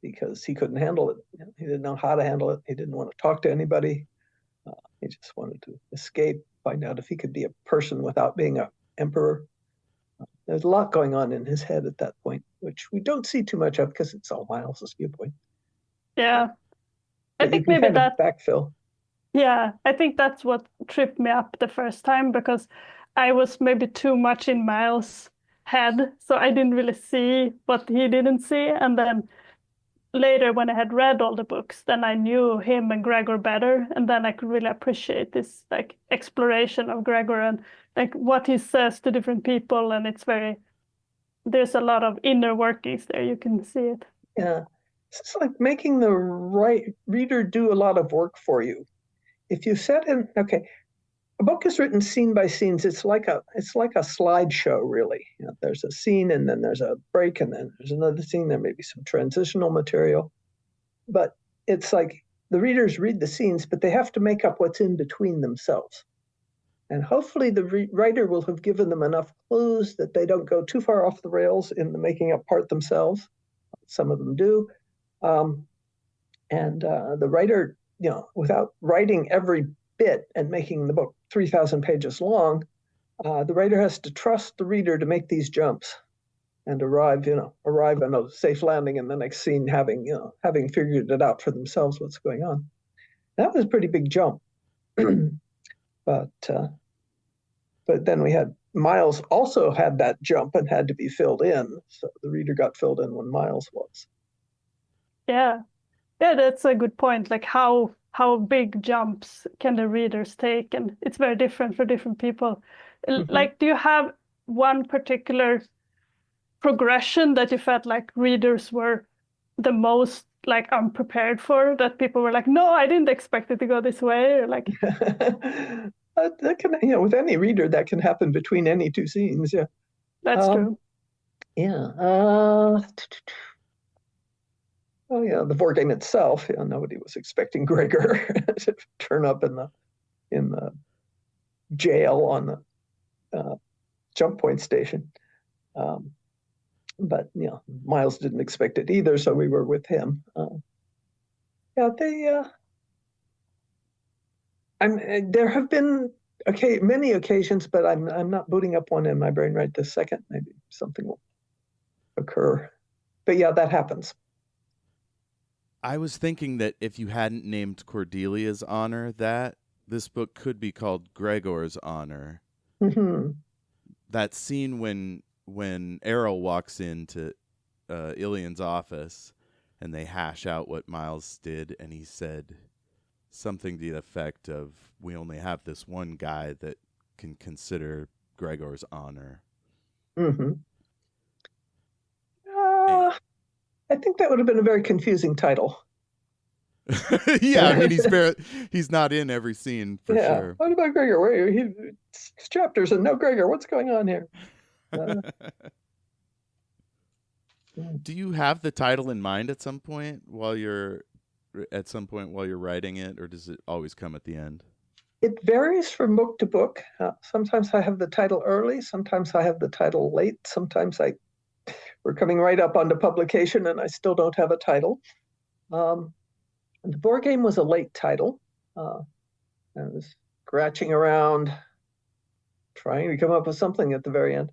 because he couldn't handle it. He didn't know how to handle it. He didn't want to talk to anybody. He just wanted to escape, find out if he could be a person without being an emperor. There's a lot going on in his head at that point, which we don't see too much of because it's all Miles's viewpoint. Yeah. But I think you can maybe kind of that, backfill. yeah, I think that's what tripped me up the first time, because I was maybe too much in Miles' head, so I didn't really see what he didn't see. And then later, when I had read all the books, then I knew him and Gregor better, and then I could really appreciate this like exploration of Gregor and like what he says to different people, and there's a lot of inner workings there. You can see it. Yeah. It's like making the right reader do a lot of work for you. If you set in, okay, a book is written scene by scenes. It's like a slideshow, really. There's a scene, and then there's a break, and then there's another scene. There may be some transitional material, but it's like the readers read the scenes, but they have to make up what's in between themselves. And hopefully the writer will have given them enough clues that they don't go too far off the rails in the making up part themselves. Some of them do. And the writer, without writing every bit and making the book 3,000 pages long, the writer has to trust the reader to make these jumps and arrive on a safe landing in the next scene, having figured it out for themselves what's going on. That was a pretty big jump. But then we had Miles also had that jump and had to be filled in. So the reader got filled in when Miles was. Yeah. Yeah, that's a good point. Like how big jumps can the readers take? And it's very different for different people. Like, do you have one particular progression that you felt like readers were the most like unprepared for, that people were like, no, I didn't expect it to go this way, or like that can, with any reader, that can happen between any two scenes. Yeah, that's true. Yeah. Oh yeah, the Vor game itself. Nobody was expecting Gregor to turn up in the jail on the jump point station. But Miles didn't expect it either, so we were with him. There have been many occasions, but I'm not booting up one in my brain right this second. Maybe something will occur. But yeah, that happens. I was thinking that if you hadn't named Cordelia's honor, that this book could be called Gregor's honor. Mm-hmm. That scene when Errol walks into Ilian's office and they hash out what Miles did, and he said something to the effect of, we only have this one guy that can consider Gregor's honor. Mm-hmm. I think that would have been a very confusing title. Yeah, I mean, he's not in every scene for sure. What about Gregor? Where 6 chapters and no Gregor. What's going on here? Do you have the title in mind at some point while you're writing it, or does it always come at the end? It varies from book to book. Sometimes I have the title early, sometimes I have the title late, sometimes we're coming right up onto publication and I still don't have a title. The board game was a late title. I was scratching around, trying to come up with something at the very end.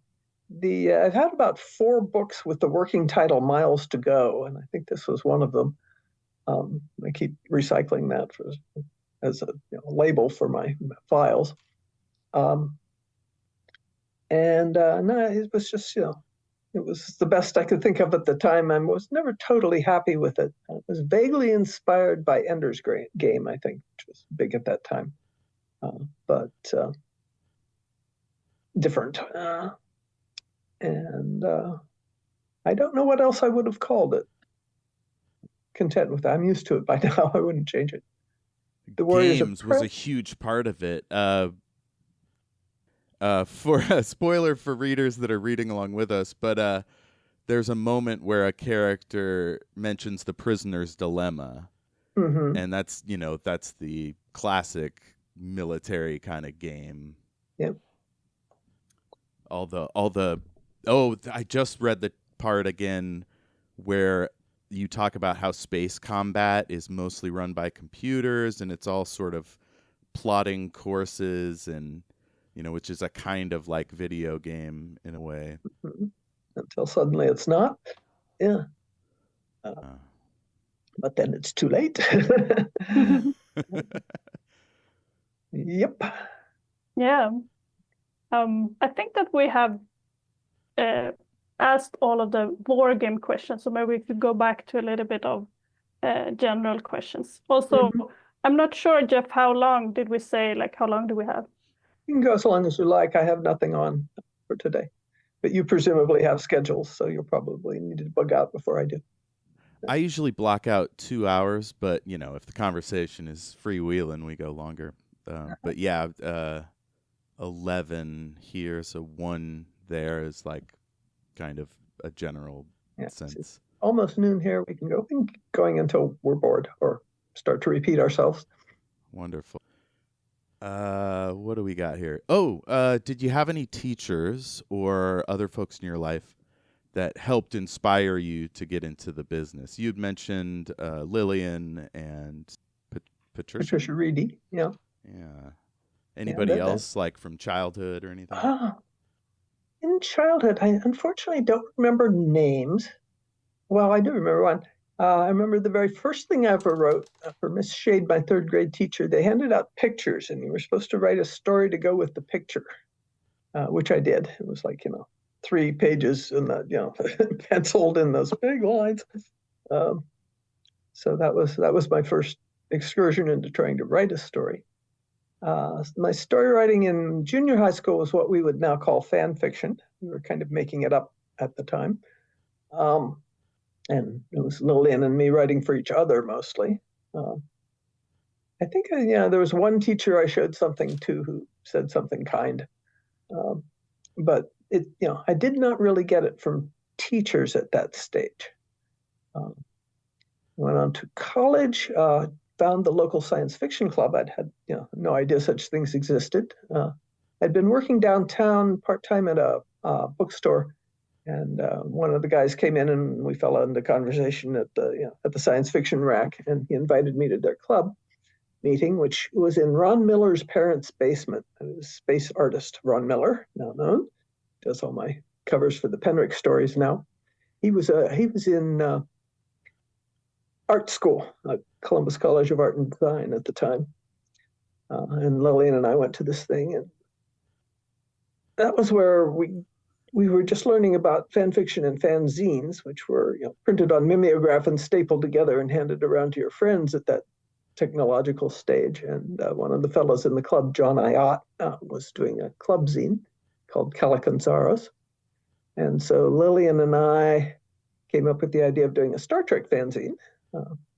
I've had about 4 books with the working title Miles to Go, and I think this was one of them. I keep recycling that as a label for my files. No, it was just, it was the best I could think of at the time. I was never totally happy with it. It was vaguely inspired by Ender's Game, I think, which was big at that time, but different. I don't know what else I would have called it. Content with it. I'm used to it by now. I wouldn't change it. The Warriors Games was a huge part of it. For a spoiler for readers that are reading along with us, but there's a moment where a character mentions the prisoner's dilemma, and that's the classic military kind of game. Yep. I just read the part again where you talk about how space combat is mostly run by computers, and it's all sort of plotting courses and which is a kind of like video game in a way. Until suddenly it's not. Yeah. But then it's too late. Yep. Yeah. I think that we have asked all of the war game questions, so maybe we could go back to a little bit of general questions. Also, I'm not sure, Jeff, how long did we say, how long do we have? You can go as long as you like. I have nothing on for today. But you presumably have schedules, so you'll probably need to bug out before I do. I usually block out 2 hours, but if the conversation is freewheeling, we go longer. But yeah, 11 here, so 1 there is kind of a general sense. It's almost noon here. We can go going until we're bored or start to repeat ourselves. Wonderful. What do we got here? Oh, did you have any teachers or other folks in your life that helped inspire you to get into the business? You'd mentioned Lillian and Patricia. Patricia Reedy, yeah. Yeah. Anybody else, from childhood or anything? In childhood, I unfortunately don't remember names. Well, I do remember one. I remember the very first thing I ever wrote for Miss Shade, my 3rd grade teacher. They handed out pictures, and you were supposed to write a story to go with the picture, which I did. It was 3 pages and penciled in those big lines. So that was my first excursion into trying to write a story. My story writing in junior high school was what we would now call fan fiction. We were kind of making it up at the time. And it was Lillian and me writing for each other mostly. I think there was one teacher I showed something to who said something kind. But I did not really get it from teachers at that stage. Went on to college, found the local science fiction club. I'd had no idea such things existed. I'd been working downtown part-time at a bookstore, and one of the guys came in and we fell into conversation at the science fiction rack, and he invited me to their club meeting, which was in Ron Miller's parents' basement. It was space artist Ron Miller, now known, does all my covers for the Penrick stories now. He was in art school at Columbus College of Art and Design at the time. And Lillian and I went to this thing, and that was where we were just learning about fan fiction and fanzines, which were printed on mimeograph and stapled together and handed around to your friends at that technological stage. And one of the fellows in the club, John Iott, was doing a club zine called Calicanzaros. And so Lillian and I came up with the idea of doing a Star Trek fanzine,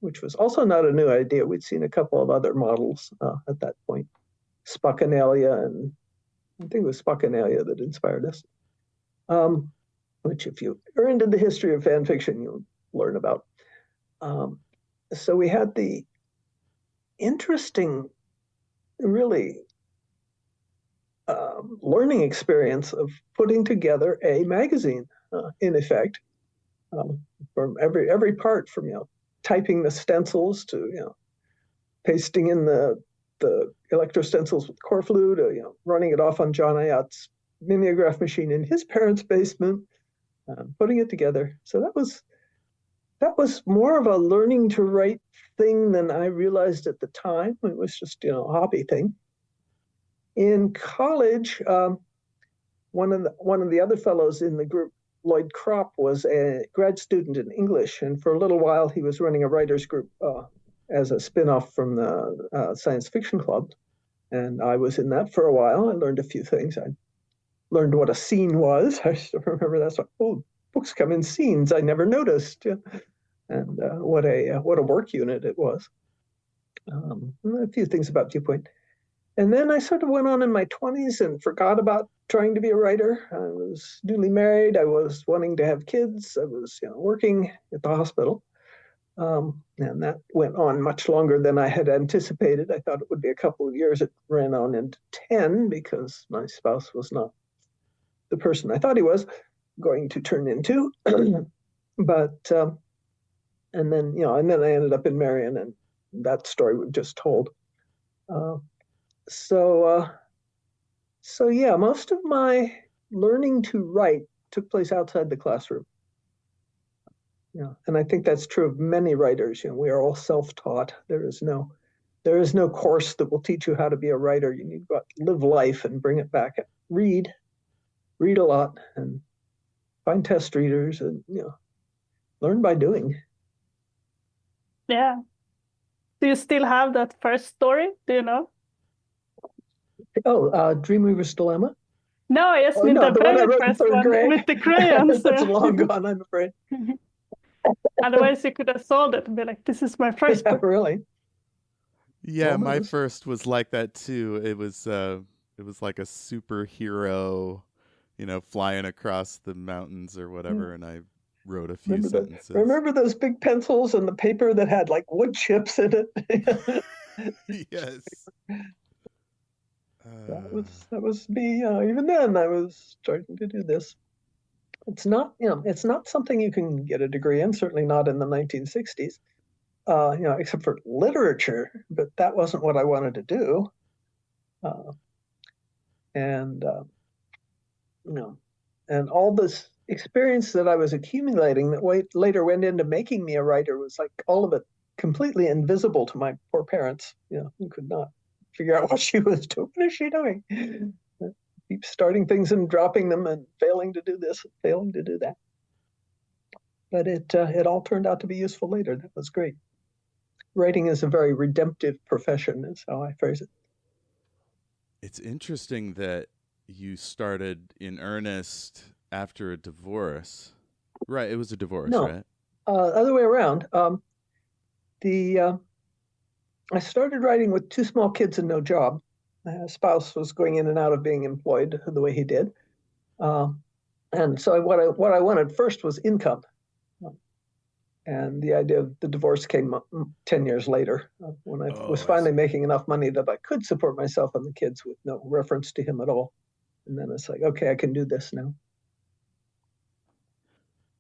which was also not a new idea. We'd seen a couple of other models at that point, Spockanalia, and I think it was Spockanalia that inspired us, which if you are into the history of fan fiction, you'll learn about. So we had the interesting, really learning experience of putting together a magazine, in effect, from every part, from typing the stencils to pasting in the electrostencils with Corflue to running it off on John Ayat's mimeograph machine in his parents' basement, putting it together. So that was more of a learning to write thing than I realized at the time. It was just a hobby thing. In college, one of the other fellows in the group, Lloyd Kropp, was a grad student in English, and for a little while he was running a writers group as a spin-off from the science fiction club, and I was in that for a while. I learned a few things. I learned what a scene was. I still remember that's what books come in scenes. I never noticed, and what a work unit it was. A few things about Viewpoint. And then I sort of went on in my 20s and forgot about trying to be a writer. I was newly married. I was wanting to have kids. I was working at the hospital. And that went on much longer than I had anticipated. I thought it would be a couple of years. It ran on into 10 because my spouse was not the person I thought he was going to turn into. But, and then I ended up in Marion, and that story we've just told. So yeah, most of my learning to write took place outside the classroom. And I think that's true of many writers. We are all self-taught. There is no course that will teach you how to be a writer. You need to live life and bring it back. Read a lot, and find test readers, and learn by doing. Yeah. Do you still have that first story? Do you know? Oh, Dreamweaver's Dilemma? No, I just mean no, the the one I very wrote in first third one grade. with the crayons. That's long gone, I'm afraid. Otherwise, you could have sold it and be like, "This is my first book." Really? Yeah, my first was like that too. It was like a superhero, flying across the mountains or whatever, and I wrote a few sentences. Remember those big pencils and the paper that had like wood chips in it? Yes. That was me. Even then, I was starting to do this. It's not something you can get a degree in. Certainly not in the 1960s. Except for literature. But that wasn't what I wanted to do. And all this experience that I was accumulating that later went into making me a writer was like all of it completely invisible to my poor parents. Who could not figure out what she was doing. What is she doing? Keep starting things and dropping them and failing to do this, failing to do that. But it all turned out to be useful later. That was great. Writing is a very redemptive profession, is how I phrase it. It's interesting that you started in earnest after a divorce. Right, it was a divorce, no, right? Other way around. I started writing with 2 small kids and no job. My spouse was going in and out of being employed the way he did. And so what I wanted first was income. And the idea of the divorce came 10 years later, when I was finally making enough money that I could support myself and the kids with no reference to him at all. And then it's like, okay, I can do this now.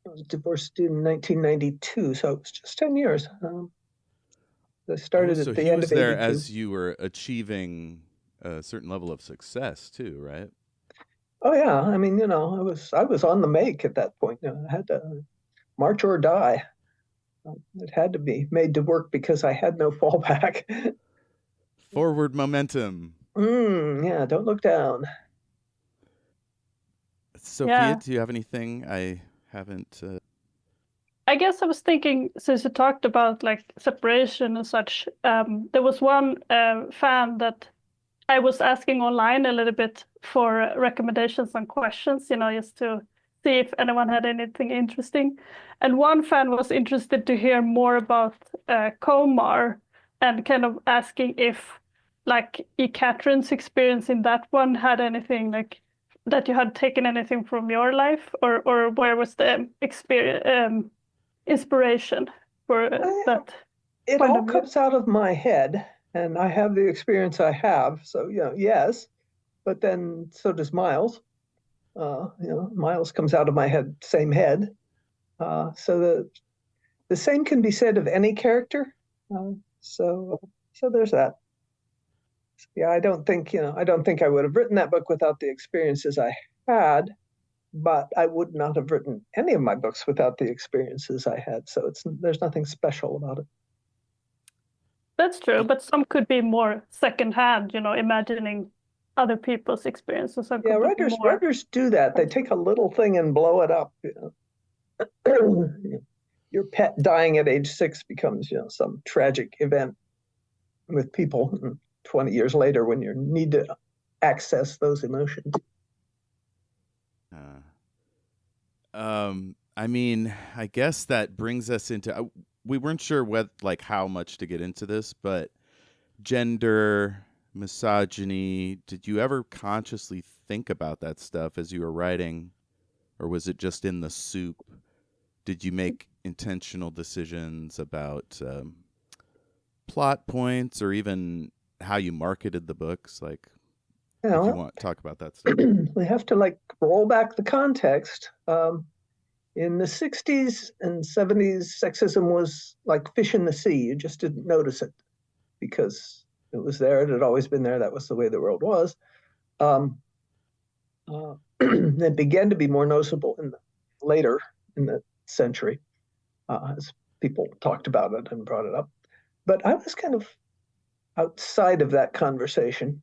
I was divorced in 1992, so it was just 10 years. I started at the end of 82. So he was there as you were achieving a certain level of success too, right? Oh yeah, I mean, I was on the make at that point. I had to march or die. It had to be made to work because I had no fallback. Forward momentum. Yeah, don't look down. Sophia, do you have anything I haven't? I guess I was thinking, since you talked about like separation and such, there was one fan that I was asking online a little bit for recommendations and questions, just to see if anyone had anything interesting. And one fan was interested to hear more about Komar, and kind of asking if like Catherine's experience in that one had anything like that you had taken anything from your life, or where was the experience inspiration for that? It all comes out of my head, and I have the experience I have. So yes, but then so does Miles. Miles comes out of my head, same head. So the same can be said of any character. So there's that. Yeah, I don't think I would have written that book without the experiences I had, but I would not have written any of my books without the experiences I had. So there's nothing special about it. That's true, but some could be more secondhand, imagining other people's experiences. Some Yeah, could be more... writers do that. They take a little thing and blow it up. Your pet dying at age 6 becomes, some tragic event with people 20 years later when you need to access those emotions. I mean, I guess that brings us into we weren't sure how much to get into this, but gender, misogyny, did you ever consciously think about that stuff as you were writing, or was it just in the soup? Did you make intentional decisions about plot points or even how you marketed the books? If you want to talk about that stuff. We have to roll back the context. In the 60s and 70s, sexism was like fish in the sea. You just didn't notice it because it was there. It had always been there. That was the way the world was. It began to be more noticeable later in the century as people talked about it and brought it up. But I was kind of outside of that conversation.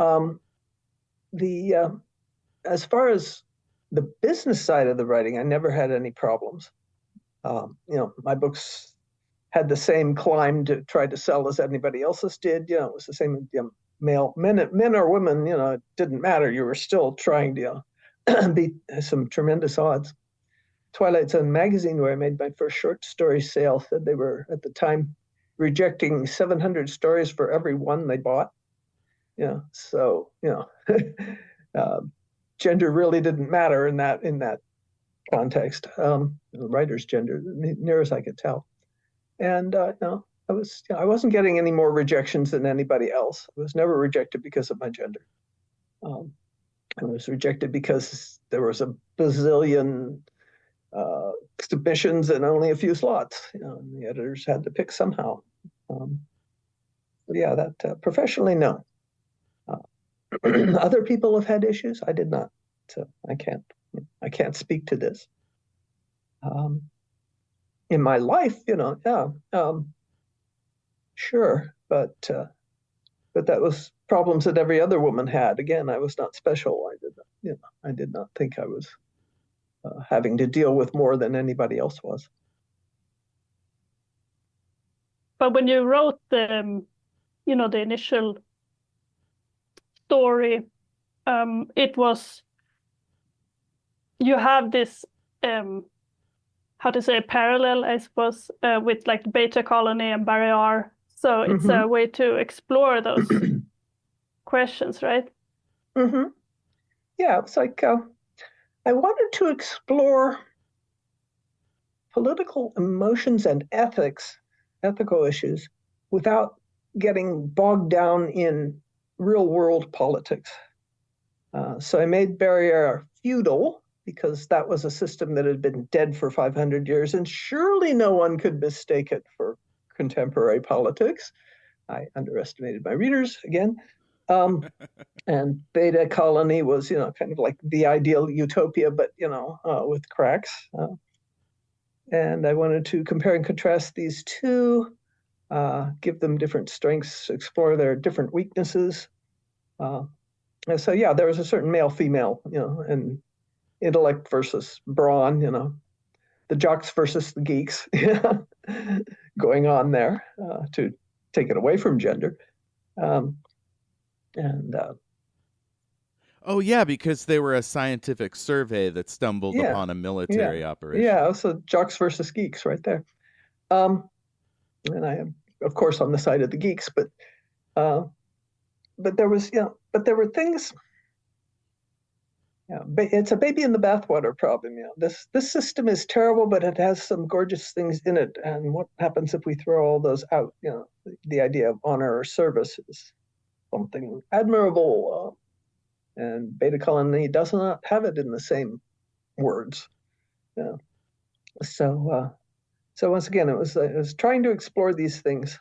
As far as the business side of the writing, I never had any problems. My books had the same climb to try to sell as anybody else's did. It was the same. Men or women, it didn't matter. You were still trying to beat some tremendous odds. Twilight Zone magazine, where I made my first short story sale, said they were at the time rejecting 700 stories for every one they bought. Gender really didn't matter in that context. The writer's gender, near as I could tell, and I wasn't getting any more rejections than anybody else. I was never rejected because of my gender. I was rejected because there was a bazillion submissions and only a few slots. And the editors had to pick somehow. That professionally, no. Other people have had issues. I did not, so I can't speak to this. In my life, sure, but that was problems that every other woman had. Again, I was not special. I did not think I was having to deal with more than anybody else was. But when you wrote the initial story, it was, you have this how to say, parallel, I suppose, with Beta Colony and Barrier. So it's a way to explore those questions, right? Mm-hmm. Yeah, it's I wanted to explore political emotions and ethical issues, without getting bogged down in real world politics. So I made Barrier feudal because that was a system that had been dead for 500 years, and surely no one could mistake it for contemporary politics. I underestimated my readers again. And Beta Colony was, kind of like the ideal utopia, but, with cracks. And I wanted to compare and contrast these two, give them different strengths, explore their different weaknesses. So yeah, there was a certain male-female, and intellect versus brawn, the jocks versus the geeks going on there, to take it away from gender. Oh yeah, because they were a scientific survey that stumbled upon a military operation. Yeah, so jocks versus geeks right there. And I am, of course, on the side of the geeks, but there were things. Yeah, it's a baby in the bathwater problem. This system is terrible, but it has some gorgeous things in it. And what happens if we throw all those out? The idea of honor or service is something admirable. and beta colony does not have it in the same words. Yeah. So once again, it was trying to explore these things,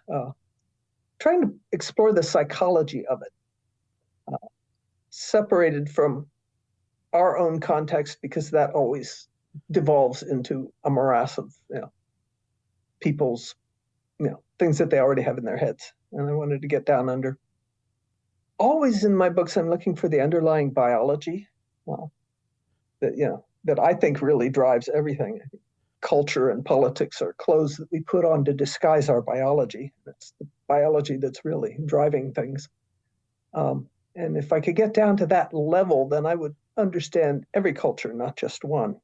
trying to explore the psychology of it, separated from our own context, because that always devolves into a morass of people's things that they already have in their heads. And I wanted to get down under. Always in my books, I'm looking for the underlying biology that I think really drives everything. Culture and politics are clothes that we put on to disguise our biology. That's the biology that's really driving things. And if I could get down to that level, then I would understand every culture, not just one.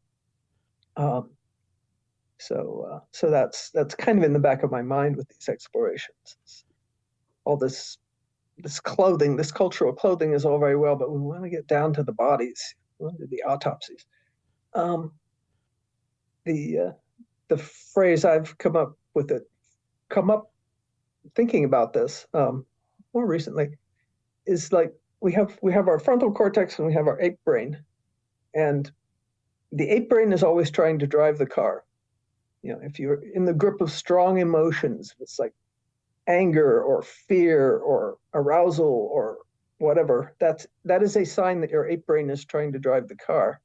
So that's kind of in the back of my mind with these explorations. All this clothing, this cultural clothing is all very well, but we want to get down to the bodies, we want to do the autopsies. The phrase I've come up thinking about this more recently is like we have our frontal cortex and we have our ape brain, and the ape brain is always trying to drive the car. If you're in the grip of strong emotions, it's like anger or fear or arousal or whatever, that is a sign that your ape brain is trying to drive the car.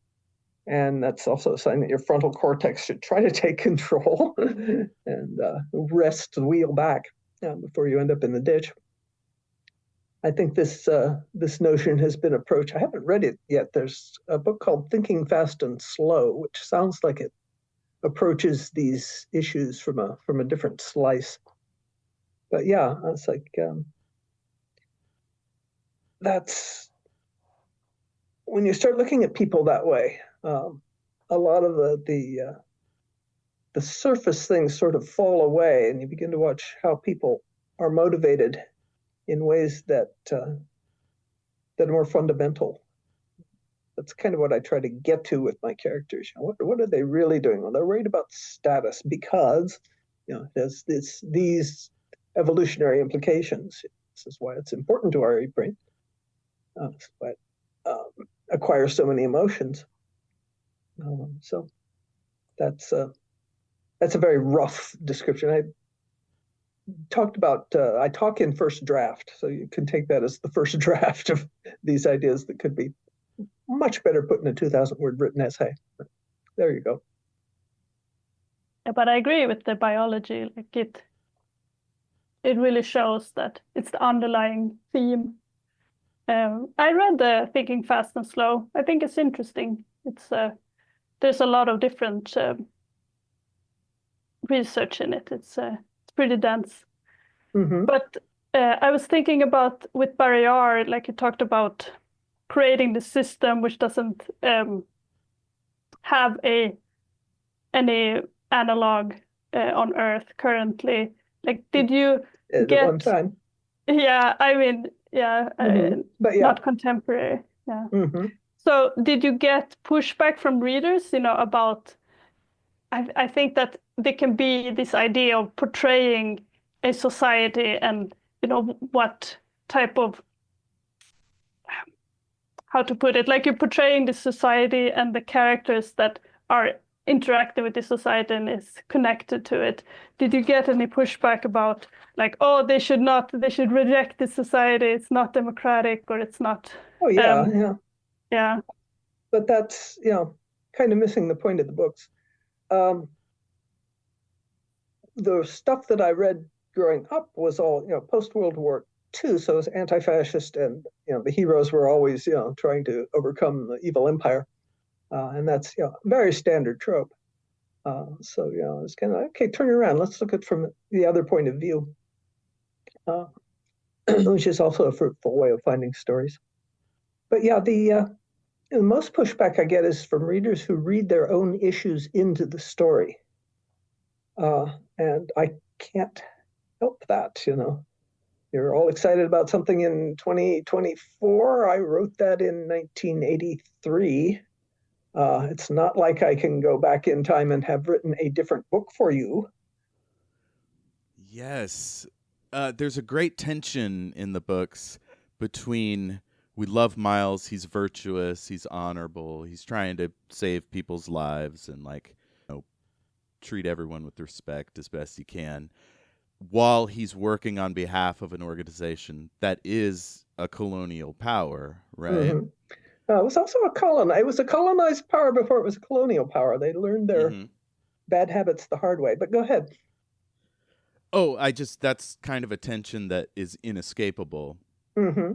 And that's also a sign that your frontal cortex should try to take control and wrest the wheel back before you end up in the ditch. I think this notion has been approached. I haven't read it yet. There's a book called Thinking Fast and Slow, which sounds like it approaches these issues from a different slice. But yeah, it's like that's when you start looking at people that way. A lot of the surface things sort of fall away, and you begin to watch how people are motivated in ways that are more fundamental. That's kind of what I try to get to with my characters. What are they really doing? Well, they're worried about status because there's these evolutionary implications. This is why it's important to our brain. But acquires so many emotions. So that's a very rough description. I talk in first draft, so you can take that as the first draft of these ideas that could be much better put in a 2,000-word written essay. There you go. Yeah, but I agree with the biology. Like it really shows that it's the underlying theme. I read the Thinking Fast and Slow. I think it's interesting. It's there's a lot of different research in it. It's pretty dense. Mm-hmm. But I was thinking about with Barrier, like you talked about creating the system which doesn't have any analog on Earth currently. Like, did you At one time? Yeah, I mean, yeah, but yeah, not contemporary. Yeah. Mm-hmm. So, did you get pushback from readers? About. I think that there can be this idea of portraying a society and what type of, how to put it, like you're portraying the society and the characters that are interacting with the society and is connected to it. Did you get any pushback about like, oh, they should reject the society, it's not democratic, or it's not? Oh yeah. Yeah. But that's kind of missing the point of the books. The stuff that I read growing up was all post World War II, so it was anti-fascist, and the heroes were always trying to overcome the evil empire, and that's very standard trope. So it's kind of okay. Turn it around. Let's look at it from the other point of view, which is also a fruitful way of finding stories. But yeah, the most pushback I get is from readers who read their own issues into the story, and I can't help that. You're all excited about something in 2024. I wrote that in 1983. It's not like I can go back in time and have written a different book for you. Yes. There's a great tension in the books between we love Miles. He's virtuous. He's honorable. He's trying to save people's lives and treat everyone with respect as best he can, while he's working on behalf of an organization that is a colonial power, right? Mm-hmm. It was also it was a colonized power before it was a colonial power. They learned their bad habits the hard way. But go ahead. Oh, that's kind of a tension that is inescapable. Mm-hmm.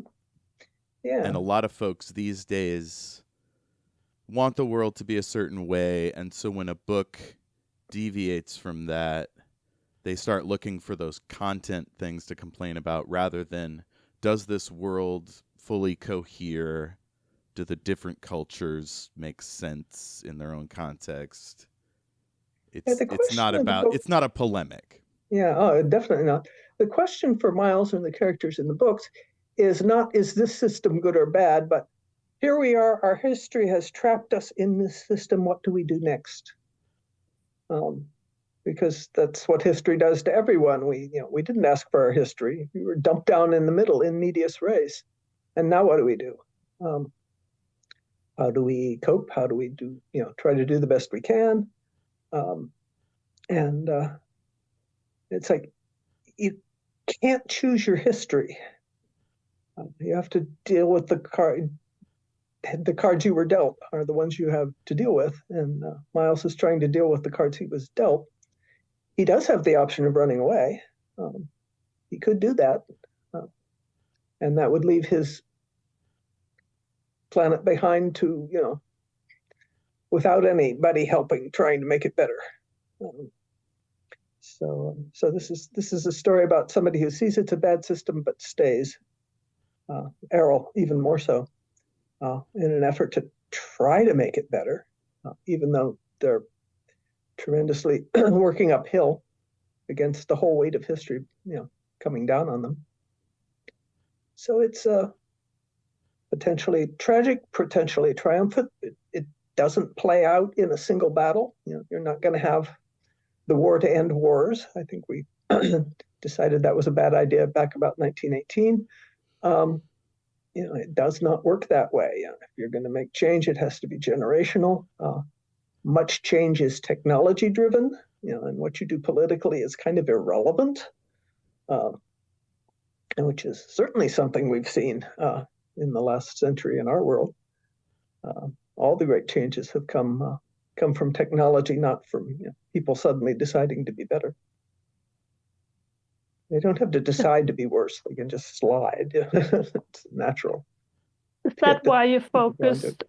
Yeah. And a lot of folks these days want the world to be a certain way, and so when a book deviates from that, they start looking for those content things to complain about rather than, does this world fully cohere? Do the different cultures make sense in their own context? It's not a polemic. Yeah, definitely not. The question for Miles and the characters in the books is not, is this system good or bad, but here we are, our history has trapped us in this system, what do we do next? Because that's what history does to everyone. We didn't ask for our history. We were dumped down in the middle, in medias res. And now what do we do? How do we cope? How do we try to do the best we can? And it's like, you can't choose your history. You have to deal with the cards you were dealt are the ones you have to deal with. And Miles is trying to deal with the cards he was dealt. He does have the option of running away. He could do that. And that would leave his planet behind to, without anybody helping, trying to make it better. So this is a story about somebody who sees it's a bad system but stays. Errol, even more so, in an effort to try to make it better, even though they're tremendously working uphill against the whole weight of history, coming down on them. So it's potentially tragic, potentially triumphant. It doesn't play out in a single battle. You're not going to have the war to end wars. I think we decided that was a bad idea back about 1918. It does not work that way. If you're going to make change, it has to be generational. Much change is technology driven, and what you do politically is kind of irrelevant, and which is certainly something we've seen in the last century in our world. All the great changes have come from technology, not from people suddenly deciding to be better. They don't have to decide to be worse. They can just slide. It's natural. Is that why you focused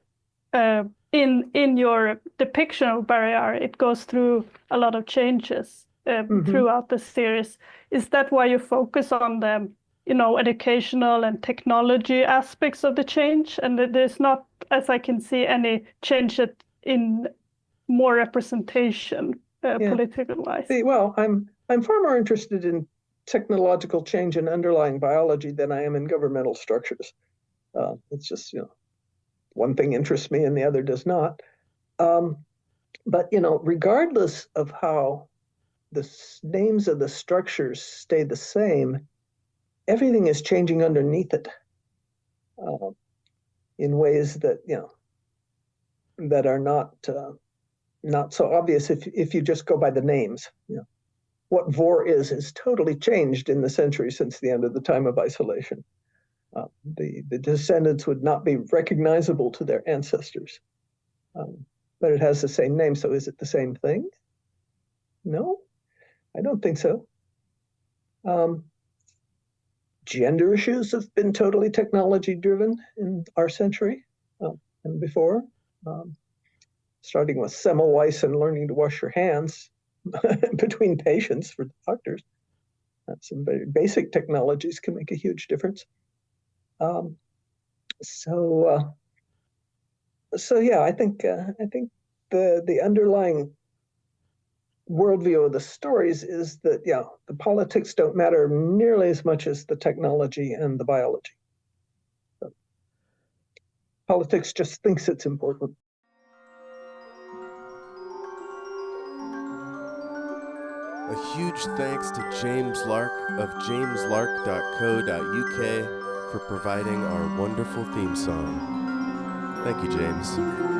in your depiction of Barrier? It goes through a lot of changes throughout the series. Is that why you focus on the educational and technology aspects of the change? And there's not, as I can see, any change in more representation political wise. Well, I'm far more interested in technological change and underlying biology than I am in governmental structures. It's just, one thing interests me and the other does not. But, regardless of how the names of the structures stay the same, everything is changing underneath it in ways that, that are not so obvious if you just go by the names. What Vor is totally changed in the century since the end of the time of isolation. The descendants would not be recognizable to their ancestors, but it has the same name. So is it the same thing? No, I don't think so. Gender issues have been totally technology driven in our century and before, starting with Semmelweis and learning to wash your hands between patients for doctors. Some very basic technologies can make a huge difference. So yeah, I think the underlying worldview of the stories is that the politics don't matter nearly as much as the technology and the biology. So, politics just thinks it's important. A huge thanks to James Lark of jameslark.co.uk for providing our wonderful theme song. Thank you, James.